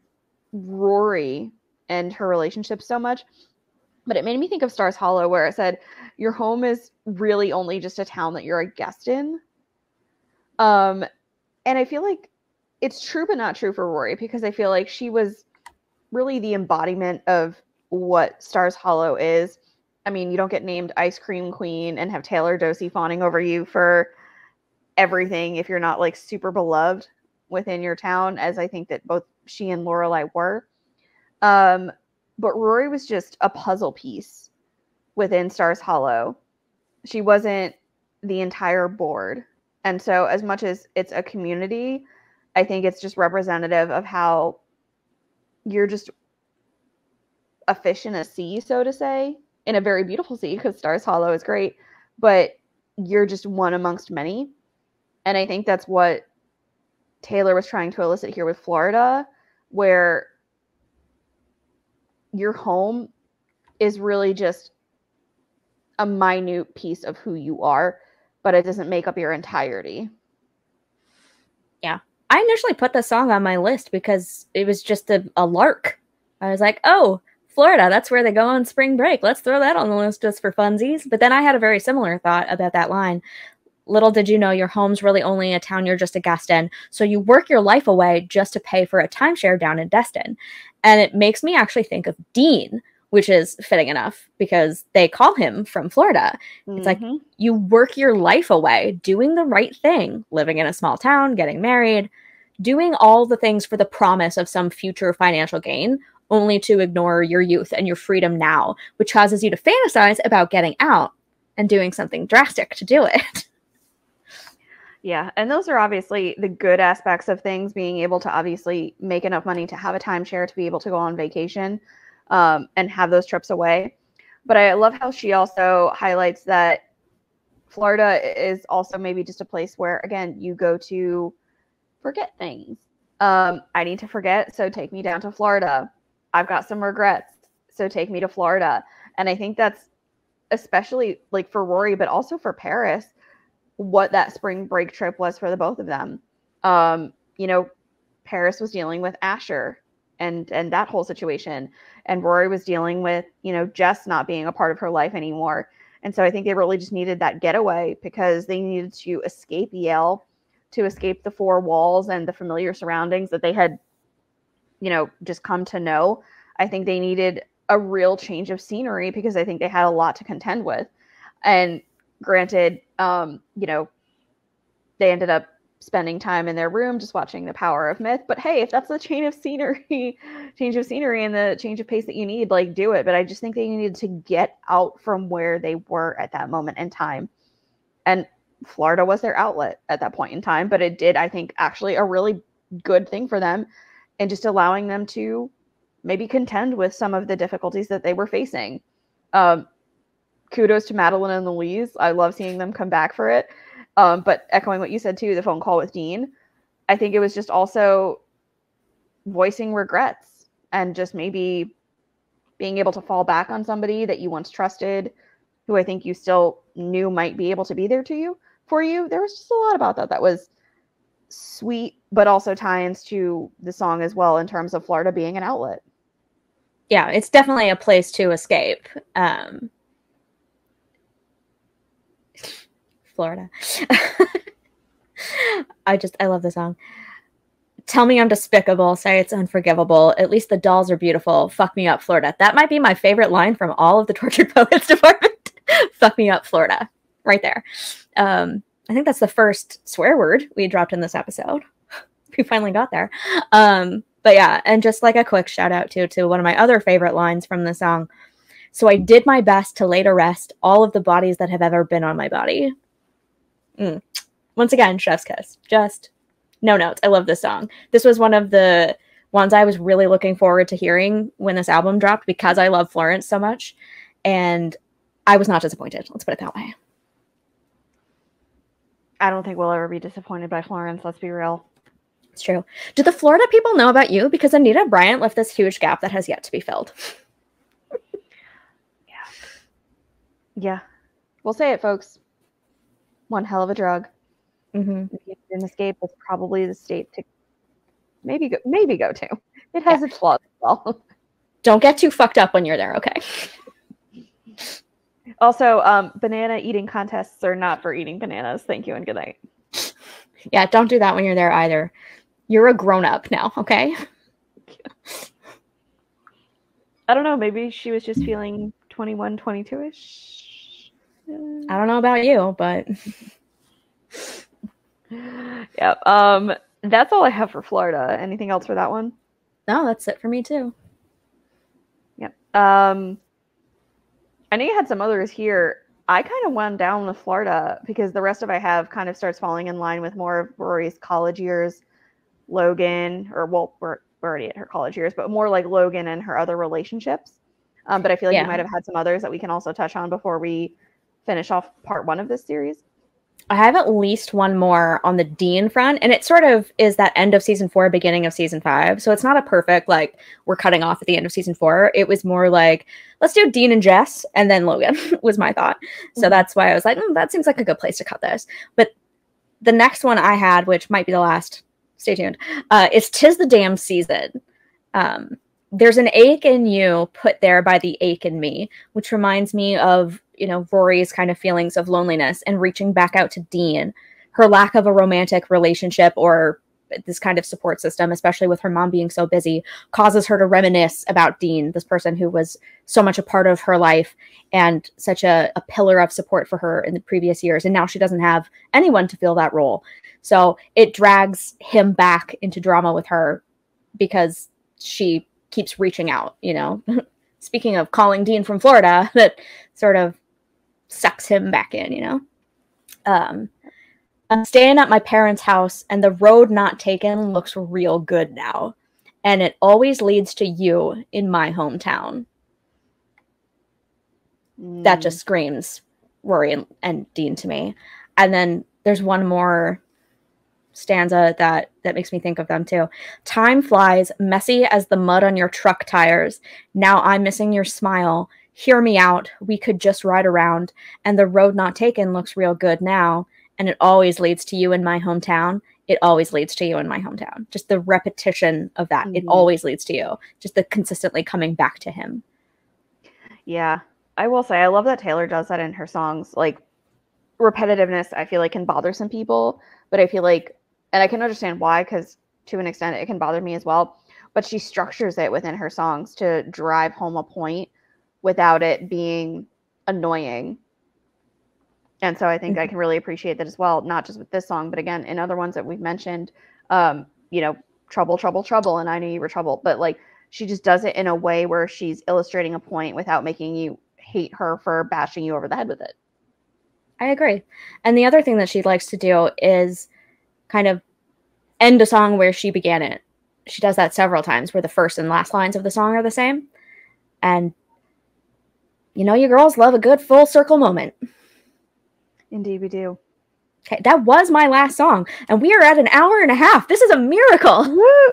B: Rory and her relationship so much, but it made me think of Stars Hollow, where it said, your home is really only just a town that you're a guest in. And I feel like it's true, but not true for Rory, because I feel like she was really the embodiment of what Stars Hollow is. I mean, you don't get named Ice Cream Queen and have Taylor Dosey fawning over you for everything if you're not like super beloved within your town, as I think that both she and Lorelai were. But Rory was just a puzzle piece within Stars Hollow. She wasn't the entire board. And so as much as it's a community, I think it's just representative of how you're just a fish in a sea, so to say, in a very beautiful sea, because Stars Hollow is great, but you're just one amongst many. And I think that's what Taylor was trying to elicit here with Florida, where your home is really just a minute piece of who you are, but it doesn't make up your entirety.
A: Yeah. I initially put the song on my list because it was just a lark. I was like, oh, Florida, that's where they go on spring break. Let's throw that on the list just for funsies. But then I had a very similar thought about that line. Little did you know your home's really only a town you're just a guest in. So you work your life away just to pay for a timeshare down in Destin. And it makes me actually think of Dean, which is fitting enough because they call him from Florida. It's like you work your life away doing the right thing, living in a small town, getting married, doing all the things for the promise of some future financial gain, only to ignore your youth and your freedom now, which causes you to fantasize about getting out and doing something drastic to do it.
B: Yeah, and those are obviously the good aspects of things, being able to obviously make enough money to have a timeshare to be able to go on vacation and have those trips away. But I love how she also highlights that Florida is also maybe just a place where, again, you go to forget things. I need to forget, so take me down to Florida. I've got some regrets, so take me to Florida. And I think that's especially like for Rory, but also for Paris, what that spring break trip was for the both of them. You know, Paris was dealing with Asher and that whole situation. And Rory was dealing with, you know, Jess not being a part of her life anymore. And so I think they really just needed that getaway because they needed to escape Yale, to escape the four walls and the familiar surroundings that they had, you know, just come to know. I think they needed a real change of scenery because I think they had a lot to contend with. And granted, you know, they ended up spending time in their room just watching The Power of Myth. But hey, if that's the change of scenery and the change of pace that you need, like, do it. But I just think they needed to get out from where they were at that moment in time. And Florida was their outlet at that point in time. But it did, I think, actually a really good thing for them, and just allowing them to maybe contend with some of the difficulties that they were facing. Kudos to Madeline and Louise. I love seeing them come back for it. But echoing what you said too, the phone call with Dean, I think it was just also voicing regrets and just maybe being able to fall back on somebody that you once trusted, who I think you still knew might be able to be there for you. There was just a lot about that was sweet, but also tie-ins to the song as well in terms of Florida being an outlet.
A: Yeah, it's definitely a place to escape. Florida. I love the song. Tell me I'm despicable, say it's unforgivable. At least the dolls are beautiful. Fuck me up, Florida. That might be my favorite line from all of the Tortured Poets department. Fuck me up, Florida. Right there. I think that's the first swear word we dropped in this episode. We finally got there. But yeah, and just like a quick shout out to one of my other favorite lines from the song. So I did my best to lay to rest all of the bodies that have ever been on my body. Once again, chef's kiss. Just no notes. I love this song. This was one of the ones I was really looking forward to hearing when this album dropped because I love Florence so much. And I was not disappointed. Let's put it that way.
B: I don't think we'll ever be disappointed by Florence. Let's be real.
A: It's true. Do the Florida people know about you? Because Anita Bryant left this huge gap that has yet to be filled.
B: Yeah. We'll say it, folks. One hell of a drug.
A: Mm-hmm.
B: If you didn't escape, it's probably the state to maybe go to. It has its flaws as well.
A: Don't get too fucked up when you're there, okay?
B: Also, banana eating contests are not for eating bananas. Thank you and good night.
A: Yeah, don't do that when you're there either. You're a grown-up now, okay?
B: I don't know. Maybe she was just feeling 21, 22-ish.
A: I don't know about you, but...
B: Yeah. That's all I have for Florida. Anything else for that one?
A: No, that's it for me too.
B: Yep. I know you had some others here. I kind of went down with Florida because the rest of I have kind of starts falling in line with more of Rory's college years. Logan, or well, we're already at her college years, but more like Logan and her other relationships. But I feel like you might have had some others that we can also touch on before we finish off part one of this series.
A: I have at least one more on the Dean front, and it sort of is that end of season 4, beginning of season 5. So it's not a perfect, like, we're cutting off at the end of season 4. It was more like, let's do Dean and Jess, and then Logan was my thought. So that's why I was like, that seems like a good place to cut this. But the next one I had, which might be the last, stay tuned, is 'Tis the Damn Season. There's an ache in you put there by the ache in me, which reminds me of, Rory's kind of feelings of loneliness and reaching back out to Dean, her lack of a romantic relationship or this kind of support system, especially with her mom being so busy, causes her to reminisce about Dean, this person who was so much a part of her life and such a pillar of support for her in the previous years. And now she doesn't have anyone to fill that role. So it drags him back into drama with her because she keeps reaching out, Speaking of calling Dean from Florida, that sort of sucks him back in, I'm staying at my parents' house and the road not taken looks real good now. And it always leads to you in my hometown. That just screams Rory and Dean to me. And then there's one more stanza that makes me think of them too. Time flies, messy as the mud on your truck tires. Now I'm missing your smile. Hear me out. We could just ride around. And the road not taken looks real good now. And it always leads to you in my hometown. It always leads to you in my hometown. Just the repetition of that. It always leads to you. Just the consistently coming back to him.
B: Yeah. I will say, I love that Taylor does that in her songs. Like, repetitiveness, I feel like, can bother some people. But I feel like, and I can understand why, because to an extent it can bother me as well. But she structures it within her songs to drive home a point without it being annoying. And so I think I can really appreciate that as well, not just with this song, but again, in other ones that we've mentioned, you know, Trouble, Trouble, Trouble, and I Knew You Were Trouble. But like, she just does it in a way where she's illustrating a point without making you hate her for bashing you over the head with it.
A: I agree. And the other thing that she likes to do is kind of end a song where she began it. She does that several times where the first and last lines of the song are the same. And you know, you girls love a good full circle moment.
B: Indeed, we do.
A: Okay, that was my last song, and we are at an hour and a half. This is a miracle.
B: Woo!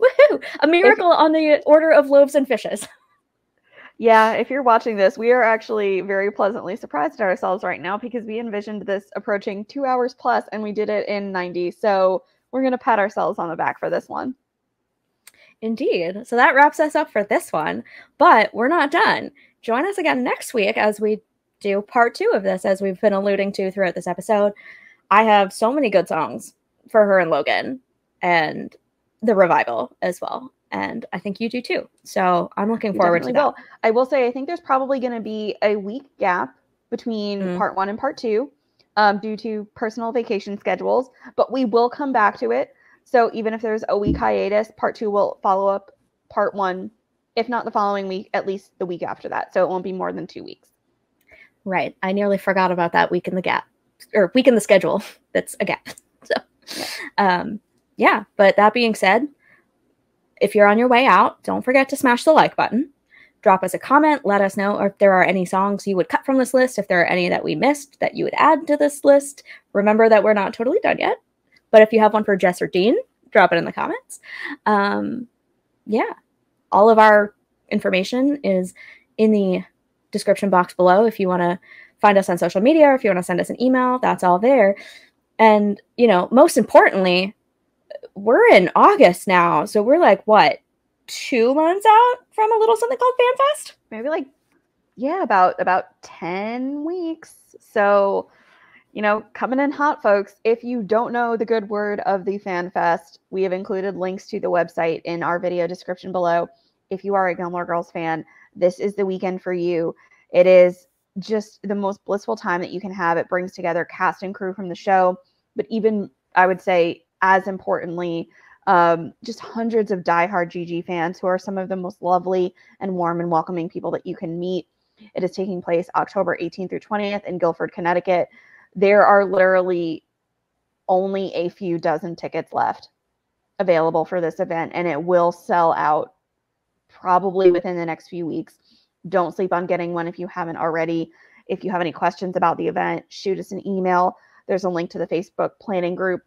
A: Woohoo! A miracle on the order of loaves and fishes.
B: Yeah, if you're watching this, we are actually very pleasantly surprised at ourselves right now because we envisioned this approaching 2 hours plus, and we did it in 90. So we're going to pat ourselves on the back for this one.
A: Indeed. So that wraps us up for this one, but we're not done. Join us again next week as we do part 2 of this, as we've been alluding to throughout this episode. I have so many good songs for her and Logan and the revival as well. And I think you do too. So I'm looking forward to that.
B: Will. I will say, I think there's probably going to be a week gap between part 1 and part 2 due to personal vacation schedules, but we will come back to it. So even if there's a week hiatus, part 2 will follow up part 1, if not the following week, at least the week after that. So it won't be more than 2 weeks.
A: Right. I nearly forgot about that week in the gap, or week in the schedule. That's a gap. So, yeah. But that being said, if you're on your way out, don't forget to smash the like button. Drop us a comment. Let us know if there are any songs you would cut from this list, if there are any that we missed that you would add to this list. Remember that we're not totally done yet. But if you have one for Jess or Dean, drop it in the comments. Yeah. All of our information is in the description box below. If you want to find us on social media, or if you want to send us an email, that's all there. And, you know, most importantly, we're in August now. So we're like, what, 2 months out from a little something called FanFest?
B: Maybe like, yeah, about 10 weeks. So, you know, coming in hot, folks. If you don't know the good word of the FanFest, we have included links to the website in our video description below. If you are a Gilmore Girls fan, this is the weekend for you. It is just the most blissful time that you can have. It brings together cast and crew from the show, but even, I would say, as importantly, just hundreds of diehard GG fans who are some of the most lovely and warm and welcoming people that you can meet. It is taking place October 18th through 20th in Guilford, Connecticut. There are literally only a few dozen tickets left available for this event, and it will sell out probably within the next few weeks. Don't sleep on getting one if you haven't already. If you have any questions about the event, shoot us an email. There's a link to the Facebook planning group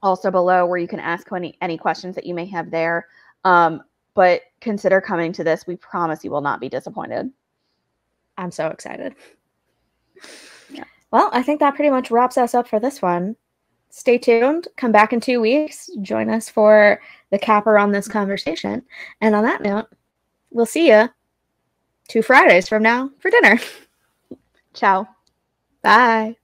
B: also below where you can ask any questions that you may have there. But consider coming to this. We promise you will not be disappointed.
A: I'm so excited. Yeah. Well, I think that pretty much wraps us up for this one. Stay tuned. Come back in 2 weeks. Join us for the capper on this conversation. And on that note, we'll see you 2 Fridays from now for dinner.
B: Ciao.
A: Bye.